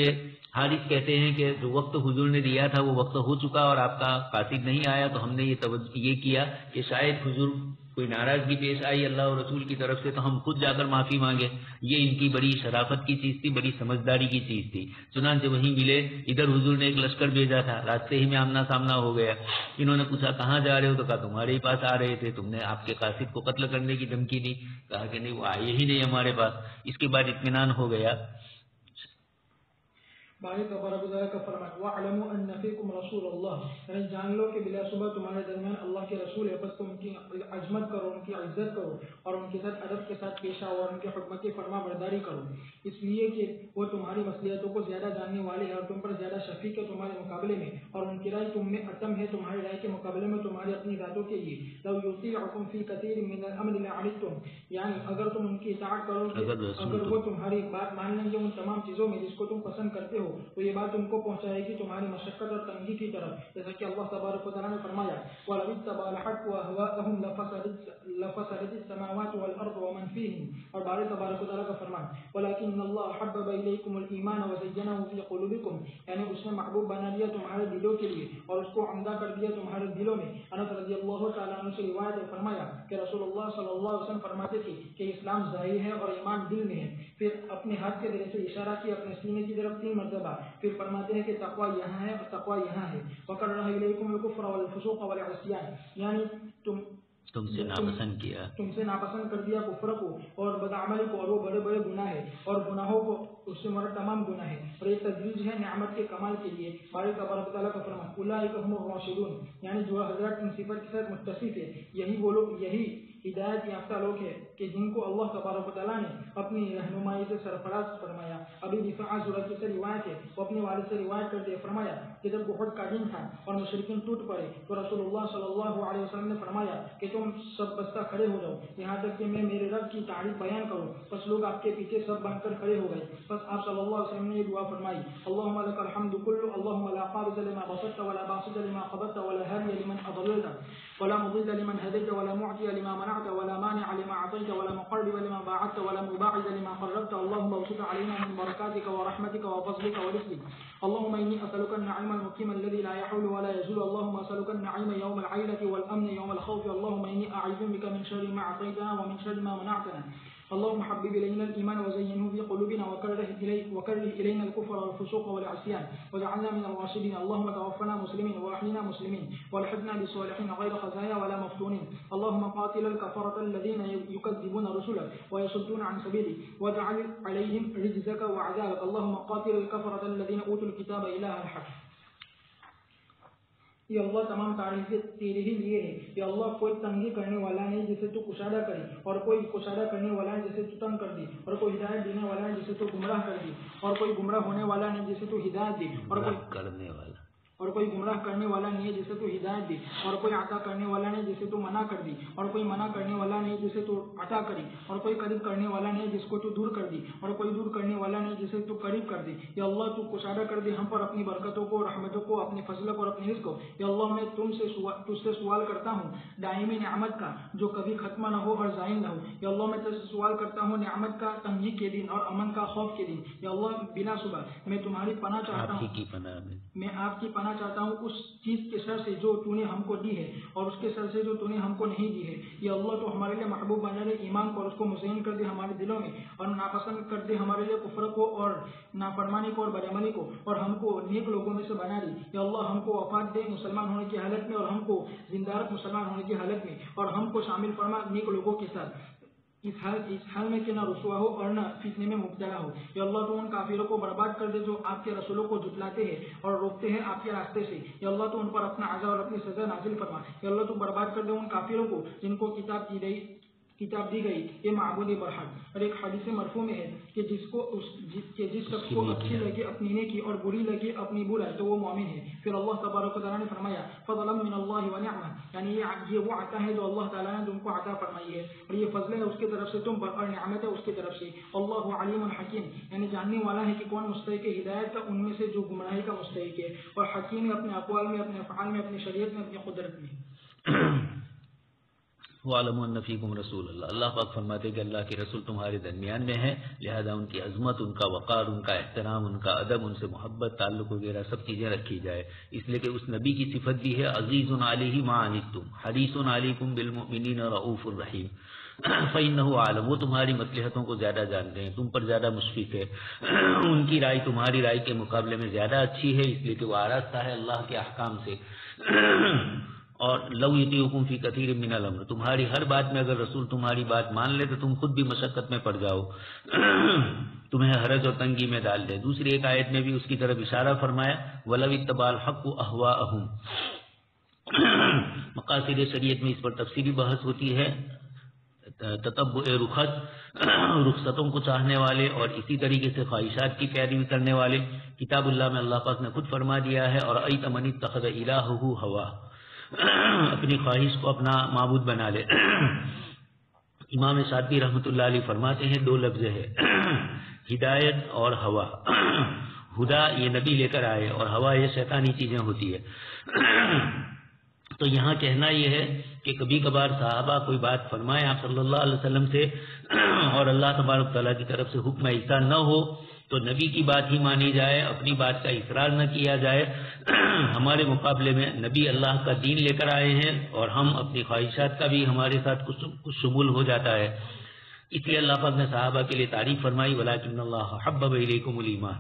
حارث کہتے ہیں کہ جو وقت حضور نے دیا تھا وہ وقت ہو چکا اور آپ کا قاصد نہیں آیا، تو ہم نے یہ کیا کہ شاید حضور کوئی ناراضگی پیش آئی اللہ اور رسول کی طرف سے تو ہم خود جا کر معافی مانگے۔ یہ ان کی بڑی شرافت کی چیز تھی، بڑی سمجھداری کی چیز تھی۔ چنانچہ وہیں ملے، ادھر حضور نے ایک لشکر بھیجا تھا، راستے ہی میں آمنا سامنا ہو گیا، انہوں نے پوچھا کہاں جا رہے ہو، تو کہا تمہارے ہی پاس آ رہے تھے، تم نے آپ کے قاصد کو قتل کرنے کی دھمکی دی، کہا کہ نہیں وہ آئے ہی نہیں ہمارے پاس۔ اس کے بعد اطمینان ہو گیا۔ باری تبارک و تعالیٰ کا فرمان وَاعْلَمُوا أَنَّ فِيكُمْ رَسُولَ اللَّهِ، یعنی جان لو کہ بلا صبح تمہارے درمیان اللہ کے رسول ہے، بس تم ان کی عظمت کرو، ان کی عزت کرو، اور ان کے ساتھ ادب کے ساتھ پیش آؤ، اور ان کے حکم کی فرما برداری کرو، اس لیے کہ وہ تمہاری مصلحتوں کو زیادہ جاننے والے ہیں اور تم پر زیادہ شفیق ہے تمہارے مقابلے میں، اور ان کی رائے تم میں اتم ہے تمہاری رائے کے مقابلے میں تمہاری اپنی ذاتوں کے لیے۔ لو یطیعکم فی کثیر من الامر لعنتم، یعنی اگر تم ان کی اطاعت کرو گے، اگر وہ تمہاری بات مان لیں گے ان تمام چیزوں میں جس کو تم پسند کرتے ہو، تو یہ بات تم کو پہنچائے گی تمہاری مشقت اور تنگی کی طرف، جیسا کہ اللہ تبارک و تعالیٰ نے فرمایا وَلَوِ اتَّبَعَ الْحَقُّ أَهْوَاءَهُمْ لَفَسَدَتِ السَّمَاوَاتُ وَالْأَرْضُ وَمَنْ فِيهِنْ، اور باری تبارک و تعالیٰ کا فرمان وَلَكِنَّ اللَّهَ حَبَّبَ إِلَيْكُمُ الْإِيمَانَ وَزَيَّنَهُ فِي قُلُوبِكُمْ، یعنی اس نے محبوب بنا دیا تمہارے دلوں کے لیے اور اس کو عمدہ کر دیا تمہارے دلوں میں۔ انس رضی اللہ تعالیٰ عنہ سے روایت ہے، فرمایا کہ رسول اللہ صلی اللہ علیہ وسلم فرماتے تھے کہ اسلام ظاہر ہے اور ایمان دل میں ہے، پھر اپنے ہاتھ کے ذریعے سے اشارہ کیا اپنے سینے کی طرف 3 مرتبہ، پھر فرماتے ہیں کہ تقوی یہاں ہے اور تقوی یہاں ہے۔ وَكَرَّهَ إِلَيْكُمُ الْكُفْرَ وَالْفُسُوقَ وَالْعِصْيَانَ، یعنی تم سے ناپسند کر دیا کفر کو اور بدعملی کو، اور وہ بڑے بڑے گناہ ہے اور گناہوں کو اس سے مرد تمام گناہ ہے، اور یہ تجویز ہے نعمت کے کمال کے لیے۔ باری تبارک تعالیٰ کا فرمان اولئک هم الراشدون، یعنی جو حضرات ان صفات کے ساتھ متصف ہے، یہی وہ لوگ، یہی ہدایت یافتہ لوگ ہیں کہ جن کو اللہ تبارک و تعالیٰ نے اپنی رہنمائی سے سرفراز فرمایا۔ ابھی دفاع صورت سے روایت ہے، وہ اپنے والد سے روایت کرتے فرمایا کہ جب احد کا دن تھا اور مشرکین ٹوٹ پڑے تو رسول اللہ صلی اللہ علیہ وسلم نے فرمایا کہ تم سب بستہ کھڑے ہو جاؤ یہاں تک کہ میں میرے رب کی تعریف بیان کروں۔ بس لوگ آپ کے پیچھے سب بن کر کھڑے ہو گئے، بس آپ صلی اللہ علیہ وسلم نے یہ دعا فرمائی اللہم لک الحمد کلو اللہم لا قابض لما بسطت ولا باسط لما قبضت ولا هادي لمن اضللت ولا مضل لمن هديت ولا معطي لما منعت ولا مانع لما اعطيت ولا مقرب لما باعدت ولا مباعد لما قربت اللهم اوسط علينا من بركاتك ورحمتك وفضلك ورزقك اللهم اني اسالك النعيم المقيم الذي لا يحول ولا يزول اللهم اسالك النعيم يوم العيلة والامن يوم الخوف اللهم اني اعوذ بك من شر ما اعطيتنا ومن شر ما منعتنا اللهم حبب إلينا الإيمان وزينه في قلوبنا وكره إلينا الكفر والفسوق والعصيان واجعلنا من الراشدين. اللهم توفنا مسلمين وأحينا مسلمين والحقنا بالصالحين غير خزايا ولا مفتونين. اللهم قاتل الكفرة الذين يكذبون رسلك ويصدون عن سبيلك واجعل عليهم رجزك وعذابك. اللهم قاتل الكفرة الذين أوتوا الكتاب إله الحق. یا اللہ تمام تعریفیں تیرے ہی لیے ہے. یا اللہ کوئی تنگی کرنے والا نہیں جسے تو کشادہ کرے اور کوئی کشادہ کرنے والا ہے جسے تو تنگ کر دی اور کوئی ہدایت دینے والا ہے جسے تو گمراہ کر دی اور کوئی گمراہ ہونے والا نہیں جسے تو ہدایت دی اور کوئی گمراہ کرنے والا نہیں ہے جسے تو ہدایت دی اور کوئی عطا کرنے والا نہیں جسے تو منع کر دی اور کوئی منع کرنے والا نہیں جسے تو عطا کری اور کوئی قریب کرنے والا نہیں جس کو تو دور کر دی اور کوئی دور کرنے والا نہیں جسے تو قریب کر دی. یا اللہ تو کشادہ کر دے ہم پر اپنی برکتوں کو, رحمتوں کو, اپنی فضل کو اور اپنی رزق کو. یا اللہ میں تجھ سے سوال کرتا ہوں دائمی نعمت کا جو کبھی ختم نہ ہو اور زائل نہ ہو. یا اللہ میں تجھ سے سوال کرتا ہوں نعمت کا, تنگی کے دن اور امن کا, خوف کے دن. یا اللہ بلا صبح میں تمہاری پناہ چاہتا ہوں, میں آپ کی پناہ چاہتا ہوں اس چیز کے سر سے جو تو نے ہم کو دی ہے اور اس کے سر سے جو تو نے ہم کو نہیں دی ہے. یا اللہ تو ہمارے لیے محبوب بنا دے ایمان کو اور اس کو مزین کر دے ہمارے دلوں میں اور ناپسند کر دے ہمارے لیے کفر کو اور نافرمانی کو اور بدعملی کو اور ہم کو نیک لوگوں میں سے بنا دی. یا اللہ ہم کو وفات دے مسلمان ہونے کی حالت میں اور ہم کو زندہ رکھ مسلمان ہونے کی حالت میں اور ہم کو شامل فرما نیک لوگوں کے ساتھ اس حال میں کہ نہ رسوا ہو اور نہ فتنے میں مبتلا ہو. یا اللہ تو ان کافروں کو برباد کر دے جو آپ کے رسولوں کو جھٹلاتے ہیں اور روکتے ہیں آپ کے راستے سے. یا اللہ تو ان پر اپنا عذاب اور اپنی سزا نازل فرما. یا اللہ تو برباد کر دے ان کافروں کو جن کو کتاب دی گئی یہ معبود برحق. اور ایک حدیث مرفوع میں ہے کہ جس شخص کو اچھی لگے اپنی نیکی اور بری لگے اپنی برائی تو وہ مومن ہے. پھر اللہ تبارک و تعالیٰ نے فرمایا فضلا من اللہ و نعمہ, یعنی یہ وہ عطا ہے جو اللہ تعالیٰ نے تم کو عطا فرمائی ہے اور یہ فضل ہے اس کی طرف سے تم پر اور نعمت ہے اس کی طرف سے. اللہ علیم حکیم, یعنی جاننے والا ہے کہ کون مستحق ہدایت کا ان میں سے جو گمراہی کا مستحق ہے, اور حکیم ہے اپنے اقوال میں, اپنے افعال میں, اپنی شریعت میں, اپنی قدرت میں. وَعَلَمُوا أَنَّ فِيكُمْ رَسُولَ اللَّهِ, اللہ پاک فرماتے کہ اللہ کے رسول تمہارے درمیان میں ہیں, لہذا ان کی عظمت, ان کا وقار, ان کا احترام, ان کا ادب, ان سے محبت, تعلق وغیرہ سب چیزیں رکھی جائے. اس لیے کہ اس نبی کی صفت بھی ہے عزیز علیہ ما عنتم حریص علیکم بالمؤمنین رؤوف الرحیم. فإنه عالم, وہ تمہاری مصلحتوں کو زیادہ جانتے ہیں, تم پر زیادہ مشفق ہے, ان کی رائے تمہاری رائے کے مقابلے میں زیادہ اچھی ہے, اس لیے کہ وہ آراستہ ہے اللہ کے احکام سے. اور لو یطیعکم فی کثیر من الامر, تمہاری ہر بات میں اگر رسول تمہاری بات مان لے تو تم خود بھی مشقت میں پڑ جاؤ, تمہیں حرج اور تنگی میں ڈال دے. دوسری ایک آیت میں بھی اس کی طرف اشارہ فرمایا وَلَوِ اتَّبَعَ الْحَقُّ أَهْوَاءَهُمْ. مقاصد شریعت میں اس پر تفصیلی بحث ہوتی ہے. تتبع رخصتوں کو چاہنے والے اور اسی طریقے سے خواہشات کی پیروی کرنے والے, کتاب اللہ میں اللہ پاک نے خود فرما دیا ہے اور ایت من اتخذ الہہ ہوا, اپنی خواہش کو اپنا معبود بنا لے. امام شاطبی رحمۃ اللہ علیہ فرماتے ہیں دو لفظ ہے ہدایت اور ہوا. ہدا یہ نبی لے کر آئے اور ہوا یہ شیطانی چیزیں ہوتی ہے. تو یہاں کہنا یہ ہے کہ کبھی کبھار صحابہ کوئی بات فرمائے آپ صلی اللہ علیہ وسلم سے اور اللہ تبارک تعالیٰ کی طرف سے حکم ایسا نہ ہو تو نبی کی بات ہی مانی جائے, اپنی بات کا اصرار نہ کیا جائے. ہمارے مقابلے میں نبی اللہ کا دین لے کر آئے ہیں اور ہم اپنی خواہشات کا بھی ہمارے ساتھ کچھ شمول ہو جاتا ہے. اس لیے اللہ پاک نے صحابہ کے لیے تعریف فرمائی وَلَٰكِنَّ اللَّهَ حَبَّبَ إِلَيْكُمُ الْإِيمَانَ,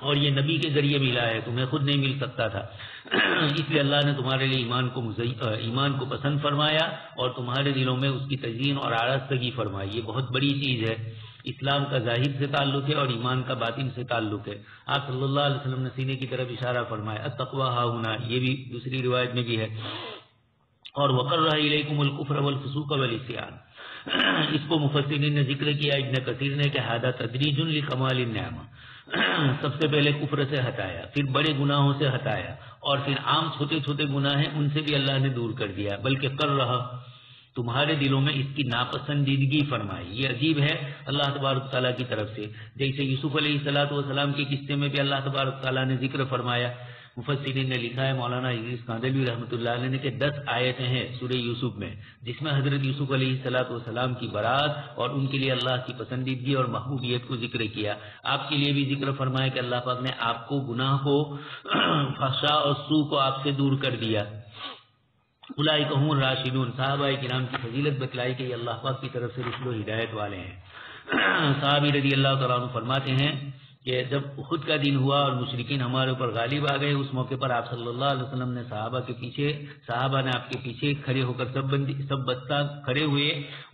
اور یہ نبی کے ذریعے ملا ہے, تمہیں خود نہیں مل سکتا تھا. اس لیے اللہ نے تمہارے لیے ایمان کو پسند فرمایا اور تمہارے دلوں میں اس کی تزئین اور آراستگی فرمائی. یہ بہت بڑی چیز ہے. اسلام کا ظاہر سے تعلق ہے اور ایمان کا باطن سے تعلق ہے. آپ صلی اللہ علیہ وسلم نے سینے کی طرف اشارہ فرمایا التقویٰ ہاہنا, یہ بھی دوسری روایت میں بھی ہے. اور وَقَرَّ إِلَيْكُمُ الْكُفْرَ وَالْفُسُوقَ وَالْعِصْيَانَ, اس کو مفسرین نے ذکر کیا ابن کثیر نے کہ ہذا تدریج لکمال النعمہ, سب سے پہلے کفر سے ہٹایا, پھر بڑے گناہوں سے ہٹایا اور پھر عام چھوٹے چھوٹے گناہ ہیں ان سے بھی اللہ نے دور کر دیا, بلکہ کر رہا تمہارے دلوں میں اس کی ناپسندیدگی فرمائی. یہ عجیب ہے اللہ تبارک تعالیٰ کی طرف سے. جیسے یوسف علیہ السلام کے قصے میں بھی اللہ تبارک تعالیٰ نے ذکر فرمایا. مفسرین نے لکھا ہے مولانا ادریس کاندھلوی رحمۃ اللہ علیہ نے کہ 10 آیتیں ہیں سورہ یوسف میں جس میں حضرت یوسف علیہ السلام کی برات اور ان کے لیے اللہ کی پسندیدگی اور محبوبیت کو ذکر کیا. آپ کے لیے بھی ذکر فرمایا کہ اللہ پاک نے آپ کو گناہ کو فحشاء اور سوء کو آپ سے دور کر دیا اولئک هم الراشدون، صحابہ کرام کی فضیلت بتلائی کہ یہ اللہ پاک کی طرف سے رشد و ہدایت والے ہیں۔ صحابی رضی اللہ تعالیٰ عنہ فرماتے ہیں کہ جب احد کا دن ہوا اور مشرکین ہمارے اوپر غالب آ گئے، اس موقع پر آپ صلی اللہ علیہ وسلم نے صحابہ نے آپ کے پیچھے کھڑے ہو کر سب بستہ کھڑے ہوئے۔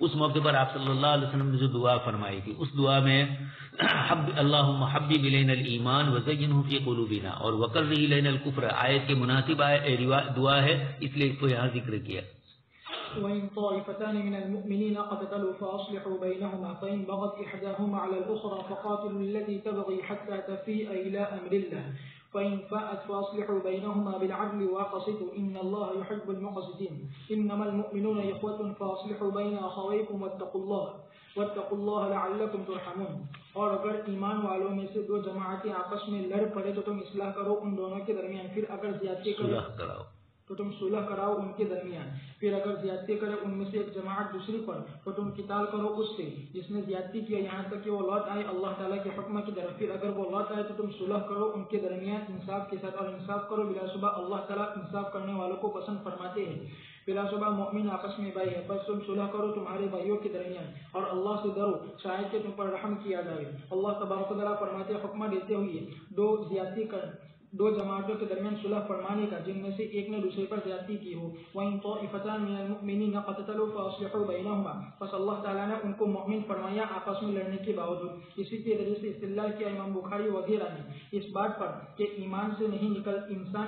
اس موقع پر آپ صلی اللہ علیہ وسلم نے جو دعا فرمائی تھی، اس دعا میں اللہم حبب الینا الایمان وزینہ فی قلوبنا اور وکرہ الینا الکفر آیت کے مناسب دعا ہے، اس لیے اس کو یہاں ذکر کیا۔ وإن طائفتان من المؤمنين اقتتلوا فأصلحوا بينهما فإن بغت إحداهما على الأخرى فقاتلوا التي تبغي حتى تفيء إلى أمر الله فإن فاءت فأصلحوا بينهما بالعدل وأقسطوا إن الله يحب المقسطين إنما المؤمنون إخوة فأصلحوا بين أخويكم واتقوا الله لعلكم ترحمون۔ اور اگر ایمان والوں میں سے دو جماعتیں آپس میں لڑ پڑے تو تم اصلاح کرو ان دونوں کے درمیان، پھر اگر زیادتی کرو تو تم صلح کراؤ ان کے درمیان، پھر اگر زیادتی کرے ان میں سے ایک جماعت دوسری پر تو تم قتال کرو اس سے جس نے زیادتی کیا یہاں تک کہ وہ لوٹ آئے اللہ تعالیٰ کے حکم کی طرف، پھر اگر وہ لوٹ آئے تو تم صلح کرو ان کے درمیان انصاف کے ساتھ، اور انصاف کرو، بلا شبہ اللہ تعالیٰ انصاف کرنے والوں کو پسند فرماتے ہیں۔ بلا شبہ مومن آپس میں بھائی ہے، بس تم صلح کرو تمہارے بھائیوں کے درمیان اور اللہ سے ڈرو شاید کہ تم پر رحم کیا جائے۔ اللہ تبارک و تعالیٰ فرماتے حکم دیتے ہوئے دو جماعتوں کے درمیان صلح فرمانے کا جن میں سے ایک نے دوسرے پر زیادتی کی ہو۔ وَإِن طَائِفَتَانِ مِنَ الْمُؤْمِنِينَ اقْتَتَلُوا فَأَصْلِحُوا بَيْنَهُمَا، پس اللہ تعالیٰ نے ان کو مومن فرمایا آپس میں لڑنے کے باوجود۔ اسی کے ذریعے سے استدلال کیا امام بخاری وغیرہ نے اس بات پر کہ انسان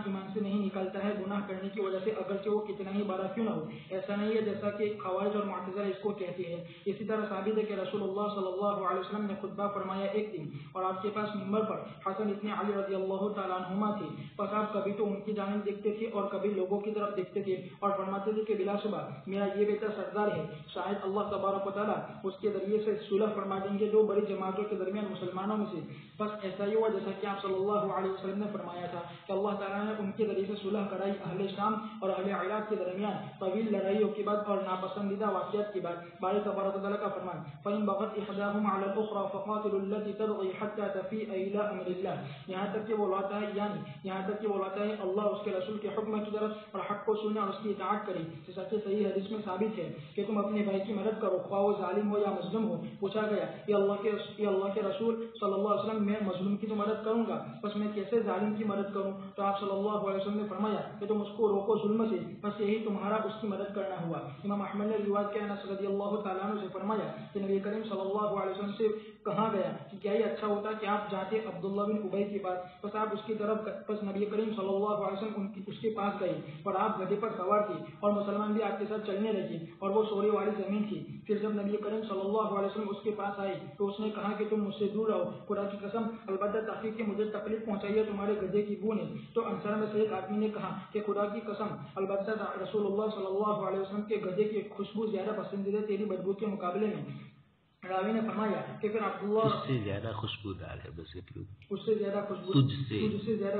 ایمان سے نہیں نکلتا ہے گناہ کرنے کی وجہ سے اگرچہ وہ کتنا ہی بڑا کیوں نہ ہو۔ ایسا نہیں ہے جیسا کہ خوارج اور معتزلہ اس کو کہتے ہیں۔ اسی طرح ثابت ہے کہ رسول اللہ صلی اللہ علیہ وسلم نے خطبہ فرمایا ایک دن اور آپ کے پاس منبر پر حسن ابن علی رضی اللہ تعالیٰ عنہما تھے، پس آپ کبھی تو ان کی جانب دیکھتے تھے اور کبھی لوگوں کی طرف دیکھتے تھے اور فرماتے تھے کہ بلا شبہ میرا یہ بیٹا سردار ہے، شاید اللہ تبارک و تعالیٰ اس کے ذریعے سے صلح فرما دیں گے دو بڑی جماعتوں کے درمیان مسلمانوں میں سے۔ بس ایسا ہی ہوا جیسا کہ آپ صلی اللہ علیہ وسلم نے فرمایا تھا کہ اللہ تعالیٰ نے ان کے ذریعے سے صلح کرائی اہل شام اور اہل عراق کے درمیان طویل لڑائیوں کے بعد اور ناپسندیدہ واقعات کے بعد۔ باری تبارک و تعالیٰ کا فرمان فَإِن بَغَتْ إِحْدَاهُمَا عَلَى الْأُخْرَى فَقَاتِلُوا الَّتِي تَبْغِي حَتَّى تَفِيءَ إِلَى أَمْرِ اللَّهِ، یہاں تک کہ وہ لوٹا ہے اللہ اس کے رسول کے حکم کی طرف اور حق کو سننا اور اس کی اطاعت کرے۔ جیسا کہ صحیح حدیث میں ثابت ہے کہ تم اپنے بھائی کی مدد کرو خواہ وہ ظالم ہو یا مظلوم ہو۔ پوچھا گیا کہ اللہ کے رسول صلی اللہ علیہ وسلم میں مظلوم کی تو مدد کروں گا، بس میں کیسے ظالم کی مدد کروں؟ تو آپ صلی اللہ علیہ وسلم نے فرمایا کہ تم اس کو روکو ظلم سے، بس یہی تمہارا اس کی مدد کرنا ہوا۔ امام احمد نے روایت کیا انس رضی اللہ تعالیٰ عنہ سے فرمایا کہ نبی کریم صلی اللہ علیہ وسلم سے کہا گیا کہ کیا یہ اچھا ہوتا کہ آپ جاتے عبداللہ بن ابی کے پاس، بس آپ اس کی طرف بس نبی کریم صلی اللہ علیہ وسلم اس کے پاس گئے اور آپ گدھے پر سوار تھے اور مسلمان بھی آپ کے ساتھ چلنے لگے اور وہ سونے والی زمین تھی۔ پھر جب نبی کریم صلی اللہ علیہ وسلم اس کے پاس آئے تو اس نے کہا کہ تم مجھ سے دور رہو، خدا کی قسم البتہ تحقیق کہ مجھے تکلیف پہنچائی ہے تمہارے گدھے کی بو نے۔ تو انصار میں سے ایک آدمی نے کہا کہ خدا کی قسم البتہ رسول اللہ صلی اللہ علیہ وسلم کے گدھے کی خوشبو زیادہ پسندیدہ تیری بدبو کے مقابلے میں۔ راوی نے فرمایا کہ پھر عبداللہ اس سے زیادہ خوشبودار ہے، بس اس سے زیادہ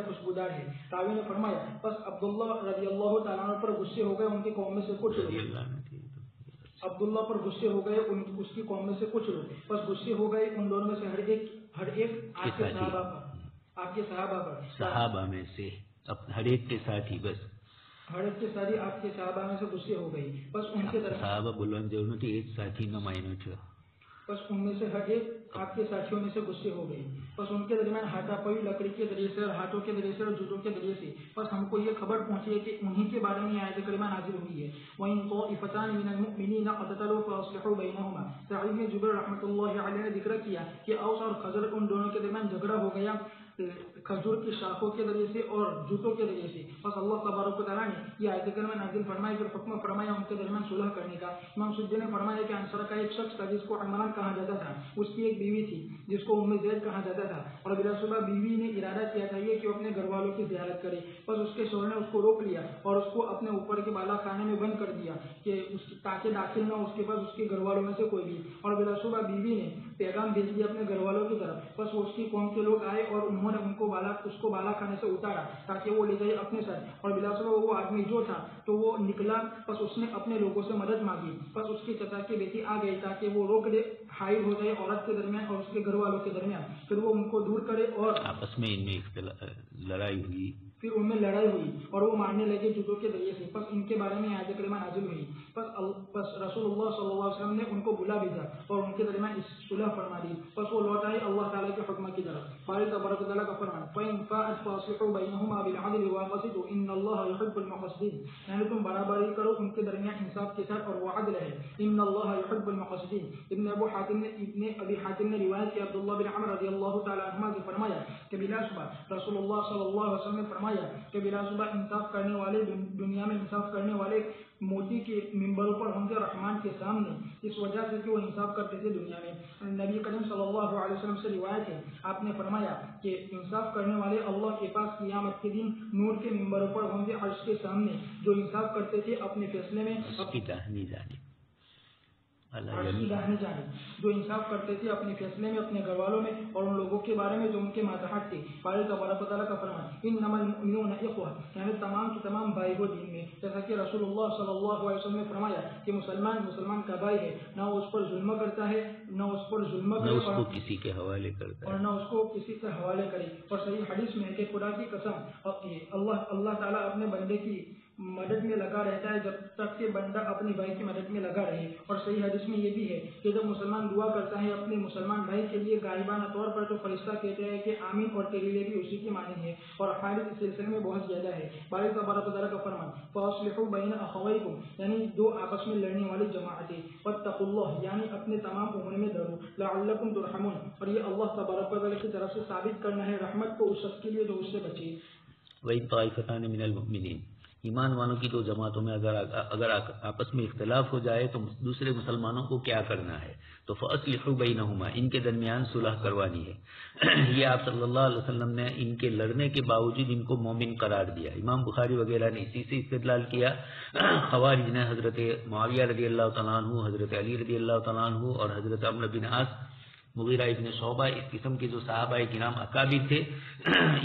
خوشبودار ہے۔ راوی نے فرمایا بس عبداللہ رضی اللہ تعالیٰ عنہ پر غصے ہو گئے ان کی قوم میں سے کچھ لوگ، عبداللہ پر غصے ہو گئے اس کی قوم میں سے کچھ لوگ، بس غصے ہو گئے ان دونوں میں سے ہر ایک آپ کے صحابہ پر صحابہ میں سے ہر ایک کے ساتھ ہی بس ہر ایک کے ساتھ آپ کے صحابہ میں سے غصے ہو گئی، بس ان کے صحابہ بولن ضرور تھی ایک ساتھی نہ مائنو تھا، بس ان میں سے ہر ایک آپ کے ساتھیوں میں سے غصے ہو گئی، بس ان کے درمیان ہاتھا پائی لکڑی کے ذریعے سے اور ہاتھوں کے ذریعے سے اور جوتوں کے ذریعے سے، بس ہم کو یہ خبر پہنچی ہے کہ انہی کے بارے میں آیت کریمہ نازل ہوئی ہے۔ وَإِن طَائِفَتَانِ مِنَ الْمُؤْمِنِينَ اقْتَتَلُوا فَأَصْلِحُوا بَيْنَهُمَا۔ سعید بن جبیر رحمۃ اللہ علیہ نے ذکر کیا کہ اوس اور خزرج ان دونوں کے درمیان جھگڑا ہو گیا کھجور کی شاخوں کے ذریعے سے اور جوتوں کے ذریعے سے، بس اللہ تبارک و تعالیٰ نے یہ آیت کریمہ نازل فرمائی پھر حکم فرمایا ان کے درمیان صلح کرنے کا۔ امام سدی نے فرمایا کہ انصار کا ایک شخص تھا جس کو عمران کہا جاتا تھا، اس کی ایک بیوی تھی جس کو ام زید کہا جاتا تھا، اور بلا شبہ بیوی نے ارادہ کیا تھا یہ کہ وہ اپنے گھر والوں کی زیارت کرے، بس اس کے شوہر نے اس کو روک لیا اور اس کو اپنے اوپر کے بالا خانے میں بند کر دیا کہ تاکہ داخل نہ اس کے پاس اس کے گھر والوں میں سے کوئی بھی، اور بلا شبہ بیوی نے پیغام بھیج دیا اپنے گھر والوں کی طرف، بس وہ اس کی قوم کے لوگ آئے اور انہوں نے اس کو بالا خانے سے اتارا تاکہ وہ لے جائے اپنے ساتھ، اور بلا شبہ وہ آدمی جو تھا تو وہ نکلا، بس اس نے اپنے لوگوں سے مدد مانگی، بس اس کی چچا کی بیٹی آ گئی تاکہ وہ روک دے حائل ہو جائے عورت کے درمیان اور اس کے گھر والوں کے درمیان، پھر وہ ان کو دور کرے اور آپس میں ان میں لڑائی ہوئی، پھر ان میں لڑائی ہوئی اور وہ مارنے لگے جوتوں کے ذریعے سے. پس ان کے بارے میں آیت کریمہ نازل ہوئی. پس رسول اللہ صلی اللہ علیہ وسلم نے ان کو بلا بھیجا اور ان کے درمیان صلح فرما دی. پس وہ لوٹ آئے اللہ تعالیٰ کے حکم کی طرف. باری تبارک و تعالیٰ کا فرمان فَإِنْ فَاءَتْ فَأَصْلِحُوا بَيْنَهُمَا بِالْعَدْلِ وَأَقْسِطُوا إِنَّ اللَّهَ يُحِبُّ الْمُقْسِطِينَ. یعنی تم برابری کرو ان کے درمیان انصاف کے ساتھ اور وہ عدل ہے. ان اللہ يحب المقسطین. ابن ابی حاتم نے روایت کی عبداللہ بن عمر رضی اللہ تعالیٰ عنہما سے فرمایا کہ بلا شبہ رسول اللہ صلی اللہ علیہ وسلم نے فرمایا کہ بلا شبہ انصاف کرنے والے دنیا میں انصاف کرنے والے موتی کے ممبروں پر ہوں گے رحمان کے سامنے، اس وجہ سے کہ وہ انصاف کرتے تھے دنیا میں. نبی کریم صلی اللہ علیہ وسلم سے روایت ہے آپ نے فرمایا کہ انصاف کرنے والے اللہ کے پاس قیامت کے دن نور کے ممبروں پر ہوں گے عرش کے سامنے، جو انصاف کرتے تھے اپنے فیصلے میں جو انصاف کرتے تھے اپنے فیصلے میں اپنے گھر والوں میں اور ان لوگوں کے بارے میں جو ان کے ماتحت تھے. باری تبارک و تعالیٰ کا فرمان انما المؤمنون اخوہ، یعنی تمام کے تمام بھائی ہو دین میں. جیسا کہ رسول اللہ صلی اللہ علیہ وسلم نے فرمایا کہ مسلمان کا بھائی ہے، نہ اس پر ظلم کرتا ہے نہ اس پر ظلم کرے اس کو کسی کے حوالے کرتا ہے اور نہ اس کو کسی کے حوالے کرے. اور صحیح حدیث میں ہے کہ خدا کی قسم اللہ تعالیٰ اپنے بندے کی مدد میں لگا رہتا ہے جب تک کہ بندہ اپنے بھائی کی مدد میں لگا رہے. اور صحیح حدیث میں یہ بھی ہے کہ جب مسلمان دعا کرتا ہے اپنے مسلمان بھائی کے لیے غائبانہ طور پر تو فرشتہ کہتے ہیں کہ آمین اور تیرے لیے بھی اسی کی معنی ہے. اور حالت اس سلسلے میں بہت زیادہ ہے. باری تبارک و تعالیٰ کا فرمان فاصلحوا بین اخویکم، یعنی دو آپس میں لڑنے والی جماعتیں. واتقوا اللہ، یعنی اپنے تمام امور میں ڈرو. لعلکم ترحمون، اور یہ اللہ تبارک و تعالیٰ کی طرف سے ثابت کرنا ہے رحمت کو اس شخص کے لیے جو اس سے بچے. وَإِن طَائِفَتَانِ مِنَ الْمُؤْمِنِينَ، ایمان والوں کی دو جماعتوں میں اگر آپس میں اختلاف ہو جائے تو دوسرے مسلمانوں کو کیا کرنا ہے؟ تو فَأَصْلِحُوا بَيْنَهُمَا، ان کے درمیان صلح کروانی ہے. یہ آپ صلی اللہ علیہ وسلم نے ان کے لڑنے کے باوجود ان کو مومن قرار دیا. امام بخاری وغیرہ نے اسی سے استدلال کیا. خوارج نے حضرت معاویہ رضی اللہ تعالیٰ عنہ، حضرت علی رضی اللہ تعالیٰ عنہ اور حضرت عمرو بن عاص، مغیرہ ابن شعبہ، اس قسم کے جو صحابہ کرام اکابر تھے،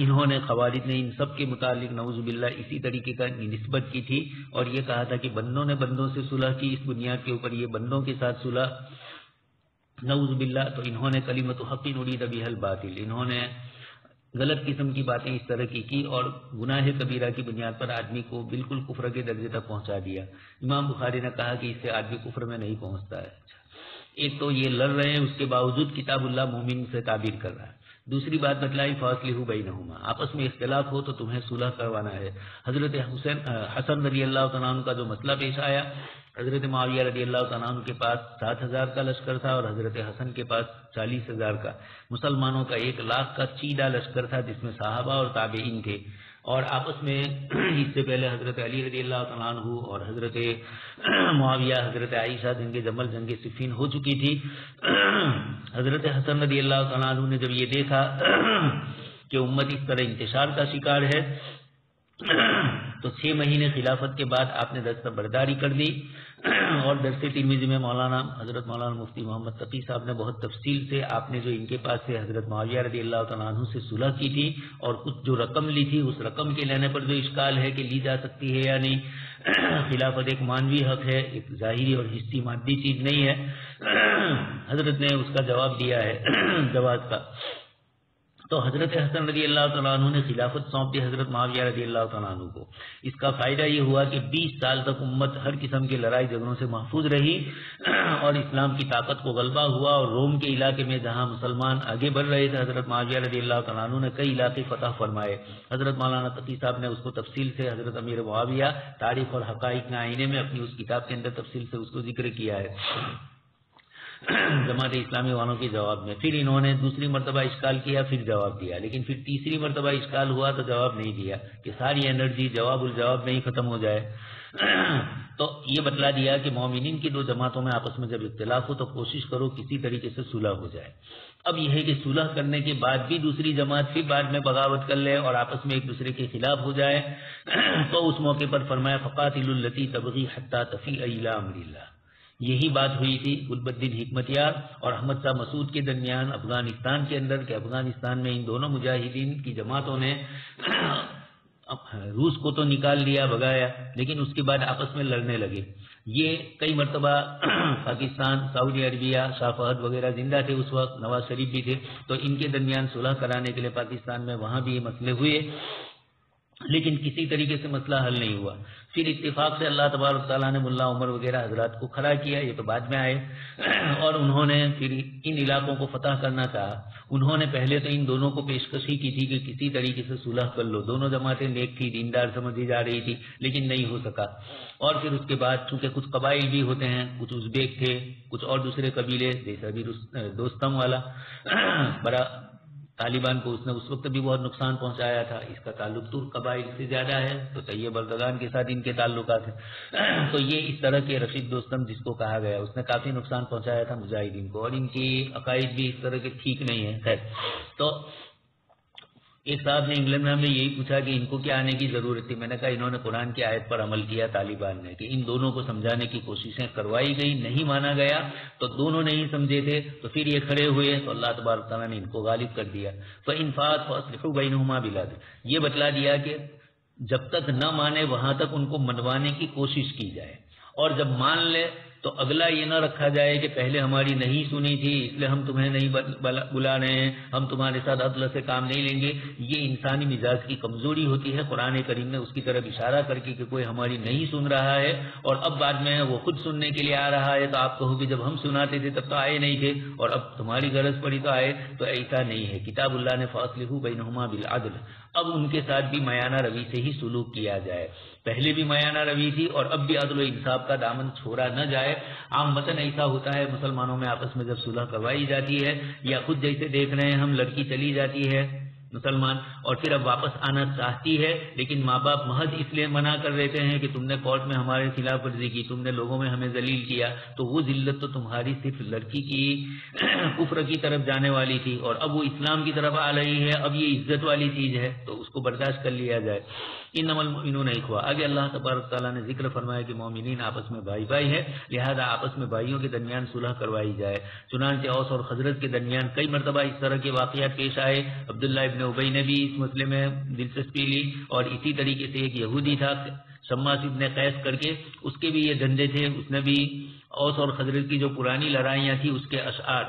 انہوں نے خوارج نے ان سب کے متعلق نعوذ باللہ اسی طریقے کا نسبت کی تھی اور یہ کہا تھا کہ بندوں نے بندوں سے صلح کی، اس بنیاد کے اوپر یہ بندوں کے ساتھ صلح، نعوذ باللہ. تو انہوں نے کلمۃ حق ارید بها الباطل، انہوں نے غلط قسم کی باتیں اس طرح کی اور گناہ کبیرہ کی بنیاد پر آدمی کو بالکل کفر کے درجے تک پہنچا دیا. امام بخاری نے کہا کہ اس سے آدمی کفر میں نہیں پہنچتا ہے. ایک تو یہ لڑ رہے ہیں، اس کے باوجود کتاب اللہ مومن سے تعبیر کر رہا ہے. دوسری بات بتلائی فاصلحوا بینہما، آپس میں اختلاف ہو تو تمہیں صلح کروانا ہے. حضرت حسن رضی اللہ تعالیٰ عنہ کا جو مسئلہ پیش آیا، حضرت معاویہ رضی اللہ تعالیٰ عنہ کے پاس 7,000 کا لشکر تھا اور حضرت حسن کے پاس 40,000 کا. مسلمانوں کا 1,00,000 کا چیدہ لشکر تھا جس میں صحابہ اور تابعین تھے. اور آپس میں اس سے پہلے حضرت علی رضی اللہ تعالیٰ عنہ اور حضرت معاویہ، حضرت عائشہ جنگ جمل، جنگ صفین ہو چکی تھی. حضرت حسن رضی اللہ تعالیٰ عنہ نے جب یہ دیکھا کہ امت اس طرح انتشار کا شکار ہے تو 6 مہینے خلافت کے بعد آپ نے دستبرداری کر دی. اور درس ترمذی میں حضرت مولانا مفتی محمد تقی صاحب نے بہت تفصیل سے آپ نے جو ان کے پاس سے حضرت معاویہ رضی اللہ تعالیٰ عنہ سے صلح کی تھی اور کچھ جو رقم لی تھی، اس رقم کے لینے پر جو اشکال ہے کہ لی جا سکتی ہے یا نہیں. خلافت ایک مانوی حق ہے، ایک ظاہری اور حصی مادی چیز نہیں ہے. حضرت نے اس کا جواب دیا ہے جواز کا. تو حضرت حسن رضی اللہ تعالیٰ عنہ نے خلافت سونپ دی حضرت معاویہ رضی اللہ تعالیٰ عنہ کو. اس کا فائدہ یہ ہوا کہ 20 سال تک امت ہر قسم کے لڑائی جھگڑوں سے محفوظ رہی اور اسلام کی طاقت کو غلبہ ہوا. اور روم کے علاقے میں جہاں مسلمان آگے بڑھ رہے تھے، حضرت معاویہ رضی اللہ تعالیٰ عنہ نے کئی علاقے فتح فرمائے. حضرت مولانا تقی صاحب نے اس کو تفصیل سے حضرت امیر معاویہ تاریخ اور حقائق کے آئینے میں اپنی اس کتاب کے اندر تفصیل سے اس کو ذکر کیا ہے جماعت اسلامی والوں کے جواب میں. پھر انہوں نے دوسری مرتبہ اشکال کیا، پھر جواب دیا. لیکن پھر تیسری مرتبہ اشکال ہوا تو جواب نہیں دیا کہ ساری انرجی جواب الجواب میں ہی ختم ہو جائے. تو یہ بتلا دیا کہ مومنین کی دو جماعتوں میں آپس میں جب اختلاف ہو تو کوشش کرو کسی طریقے سے صلح ہو جائے. اب یہ ہے کہ صلح کرنے کے بعد بھی دوسری جماعت پھر بعد میں بغاوت کر لے اور آپس میں ایک دوسرے کے خلاف ہو جائے تو اس موقع پر فرمایا فقاتلوا التی تبغی حتی تفیء الی امر اللہ. یہی بات ہوئی تھی گلب الدین حکمتیار اور احمد شاہ مسعود کے درمیان افغانستان کے اندر کہ افغانستان میں ان دونوں مجاہدین کی جماعتوں نے روس کو تو نکال لیا، بھگایا، لیکن اس کے بعد آپس میں لڑنے لگے. یہ کئی مرتبہ پاکستان، سعودی عربیہ، شاہ فہد وغیرہ زندہ تھے اس وقت، نواز شریف بھی تھے، تو ان کے درمیان صلح کرانے کے لیے پاکستان میں وہاں بھی یہ مسئلے ہوئے لیکن کسی طریقے سے مسئلہ حل نہیں ہوا. پھر اتفاق سے اللہ تبارک تعالیٰ نے ملا عمر وغیرہ حضرات کو کھڑا کیا، یہ تو بعد میں آئے، اور انہوں نے پھر ان علاقوں کو فتح کرنا چاہا. انہوں نے پہلے تو ان دونوں کو پیشکشی کی تھی کہ کسی طریقے سے صلح کر لو، دونوں جماعتیں نیک تھی، دیندار سمجھی جا رہی تھی، لیکن نہیں ہو سکا. اور پھر اس کے بعد چونکہ کچھ قبائل بھی ہوتے ہیں، کچھ ازبیک تھے، کچھ اور دوسرے قبیلے جیسے ابھی دوستم والا بڑا طالبان کو اس نے اس وقت بھی بہت نقصان پہنچایا تھا. اس کا تعلق ترک قبائل سے زیادہ ہے، تو طیب اردگان کے ساتھ ان کے تعلقات ہیں. تو یہ اس طرح کے رشید دوستم جس کو کہا گیا، اس نے کافی نقصان پہنچایا تھا مجاہدین کو، اور ان کی عقائد بھی اس طرح کے ٹھیک نہیں ہے. خیر، تو ایک صاحب نے انگلینڈ میں ہم نے یہی پوچھا کہ ان کو کیا آنے کی ضرورت تھی. میں نے کہا انہوں نے قرآن کی آیت پر عمل کیا طالبان نے، کہ ان دونوں کو سمجھانے کی کوششیں کروائی گئی، نہیں مانا گیا، تو دونوں نہیں سمجھے تھے، تو پھر یہ کھڑے ہوئے تو اللہ تبارک تعالیٰ نے ان کو غالب کر دیا. فَإِنْ فَاءَتْ فَأَصْلِحُوا بَيْنَهُمَا بِالْعَدْلِ، یہ بتلا دیا کہ جب تک نہ مانے وہاں تک ان کو منوانے کی کوشش کی جائے، اور جب مان لے تو اگلا یہ نہ رکھا جائے کہ پہلے ہماری نہیں سنی تھی اس لیے ہم تمہیں نہیں بلا رہے ہیں، ہم تمہارے ساتھ عدل سے کام نہیں لیں گے. یہ انسانی مزاج کی کمزوری ہوتی ہے. قرآن کریم نے اس کی طرف اشارہ کر کے کہ کوئی ہماری نہیں سن رہا ہے اور اب بعد میں وہ خود سننے کے لیے آ رہا ہے، تو آپ کہو کہ جب ہم سناتے تھے تب تو آئے نہیں تھے اور اب تمہاری غرض پڑی تو آئے. تو ایسا نہیں ہے. کتاب اللہ نے فاصلحوا بینہما بالعدل، اب ان کے ساتھ بھی میانہ روی سے ہی سلوک کیا جائے. پہلے بھی میانہ روی تھی اور اب بھی عدل و انصاف کا دامن چھوڑا نہ جائے. عام وطن ایسا ہوتا ہے مسلمانوں میں آپس میں جب صلح کروائی جاتی ہے، یا خود جیسے دیکھ رہے ہیں ہم، لڑکی چلی جاتی ہے مسلمان اور پھر اب واپس آنا چاہتی ہے، لیکن ماں باپ محض اس لیے منع کر دیتے ہیں کہ تم نے کورٹ میں ہمارے خلاف ورزی کی، تم نے لوگوں میں ہمیں ذلیل کیا، تو وہ ذلت تو تمہاری صرف لڑکی کی کفر کی طرف جانے والی تھی اور اب وہ اسلام کی طرف آ رہی ہے، اب یہ عزت والی چیز ہے، تو اس کو برداشت کر لیا جائے. انما المؤمنون اخوہ، آگے اللہ تبارک تعالیٰ نے ذکر فرمایا کہ مومنین آپس میں بھائی بھائی ہے، لہذا آپس میں بھائیوں کے درمیان صلح کروائی جائے. چنانچہ اوس اور خزرج کے درمیان کئی مرتبہ اس طرح کے واقعات پیش آئے. عبداللہ ابن ابی نے بھی اس مسئلے میں دلچسپی لی، اور اسی طریقے سے ایک یہودی تھا شماس ابن قیس کر کے، اس کے بھی یہ دھندے تھے. اس نے بھی اوس اور خزرج کی جو پرانی لڑائیاں تھیں اس کے اشعار،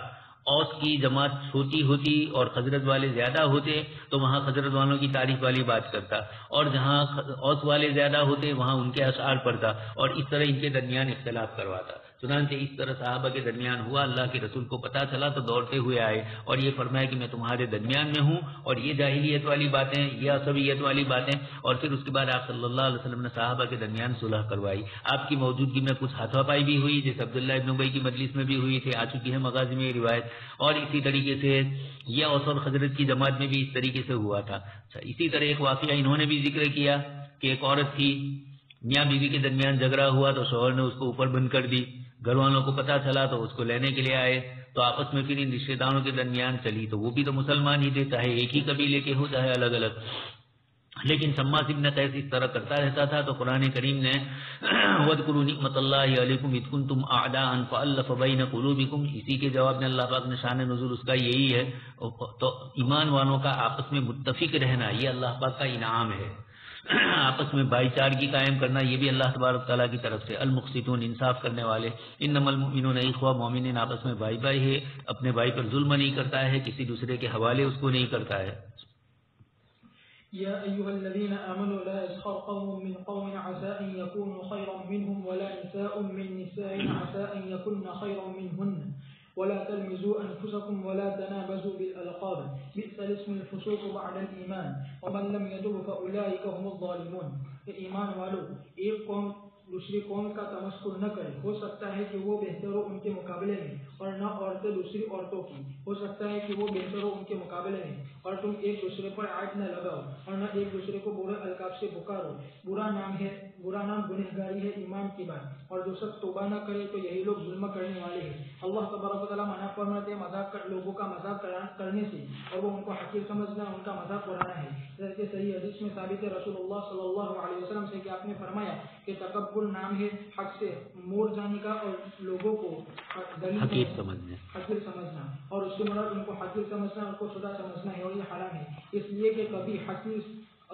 اوس کی جماعت چھوٹی ہوتی اور خزرج والے زیادہ ہوتے تو وہاں خزرج والوں کی تعریف والی بات کرتا، اور جہاں اوس والے زیادہ ہوتے وہاں ان کے اشعار پڑھتا، اور اس طرح ان کے درمیان اختلاف کرواتا. چنانچہ اس طرح صحابہ کے درمیان ہوا. اللہ کے رسول کو پتہ چلا تو دوڑتے ہوئے آئے اور یہ فرمایا کہ میں تمہارے درمیان میں ہوں، اور یہ جاہلیت والی باتیں، یہ عصبیت والی باتیں. اور پھر اس کے بعد آپ صلی اللہ علیہ وسلم نے صحابہ کے درمیان صلح کروائی. آپ کی موجودگی میں کچھ ہاتھوں پائی بھی ہوئی، جیسے عبداللہ ابن ابی کی مجلس میں بھی ہوئی تھی، آ چکی ہے مغازی میں یہ روایت. اور اسی طریقے سے یہ اوس اور خزرج کی جماعت میں بھی اس طریقے سے ہوا تھا. اسی طرح ایک واقعہ انہوں نے بھی ذکر کیا کہ ایک عورت تھی، میاں بیوی کے درمیان جھگڑا ہوا تو شوہر نے اس کو اوپر بند کر دی. گھر والوں کو پتا چلا تو اس کو لینے کے لیے آئے، تو آپس میں پھر ان رشتے داروں کے درمیان چلی. تو وہ بھی تو مسلمان ہی تھے، چاہے ایک ہی قبیلے کے ہو چاہے الگ الگ، لیکن شماس ابن قیس اس طرح کرتا رہتا تھا. تو قرآن کریم نے وَاذْكُرُوا نِعْمَتَ اللَّهِ عَلَيْكُمْ إِذْ كُنْتُمْ أَعْدَاءً فَأَلَّفَ بَيْنَ قُلُوبِكُمْ، اسی کے جواب میں اللہ پاک نے شان نزول اس کا یہی ہے. تو ایمان والوں کا آپس میں متفق رہنا یہ اللہ پاک کا انعام ہے. آپس میں بھائی چارگی قائم کرنا یہ بھی اللہ تبارک تعالیٰ کی طرف سے. المقسطون، انصاف کرنے والے. انما المؤمنون اخوہ، مومنین آپس میں بھائی بھائی ہے، اپنے بھائی پر ظلم نہیں کرتا ہے، کسی دوسرے کے حوالے اس کو نہیں کرتا ہے. يا أيها الذين آمنوا لا يسخر قوم من قوم عسى أن يكونوا خيرا منهم ولا نساء من نساء عسى أن يكون خيرا منهن ولا تلمزوا أنفسكم ولا تنابزوا بالألقاب بئس الاسم الفسوق بعد الإيمان ومن لم يتب فأولئك هم الظالمون. ایمان والو، ایک قوم دوسری قوم کا تمسخر نہ کرے. ہو سکتا ہے کہ وہ بہتر ہو ان کے مقابلے میں، اور نہ عورتیں دوسری عورتوں کی. ہو سکتا ہے کہ وہ بہتر ہو ان کے مقابلے میں، اور تم ایک دوسرے پر عائد نہ لگاؤ اور نہ ایک دوسرے کو برے القاب سے پکارو. برا نام گنہگاری ہے ایمان کی بات، اور جو شخص توبہ نہ کرے تو یہی لوگ ظلم کرنے والے ہیں. اللہ تبارک و تعالیٰ منع فرماتے ہیں لوگوں کا مذاق کرنے سے، اور وہ ان کو حقیر سمجھنا، ان کا مذاق اڑانا ہے. جیسے صحیح حدیث میں ثابت ہے رسول اللہ صلی اللہ علیہ وسلم سے کہ آپ نے فرمایا کہ تکبر نام ہے حق سے مور جانے کا اور لوگوں کو حقیر سمجھنا، اور اس کے مراد ان کو حقیر سمجھنا، ان کو خدا سمجھنا ہے، اور یہ حرام ہے. اس لیے کہ کبھی حقیر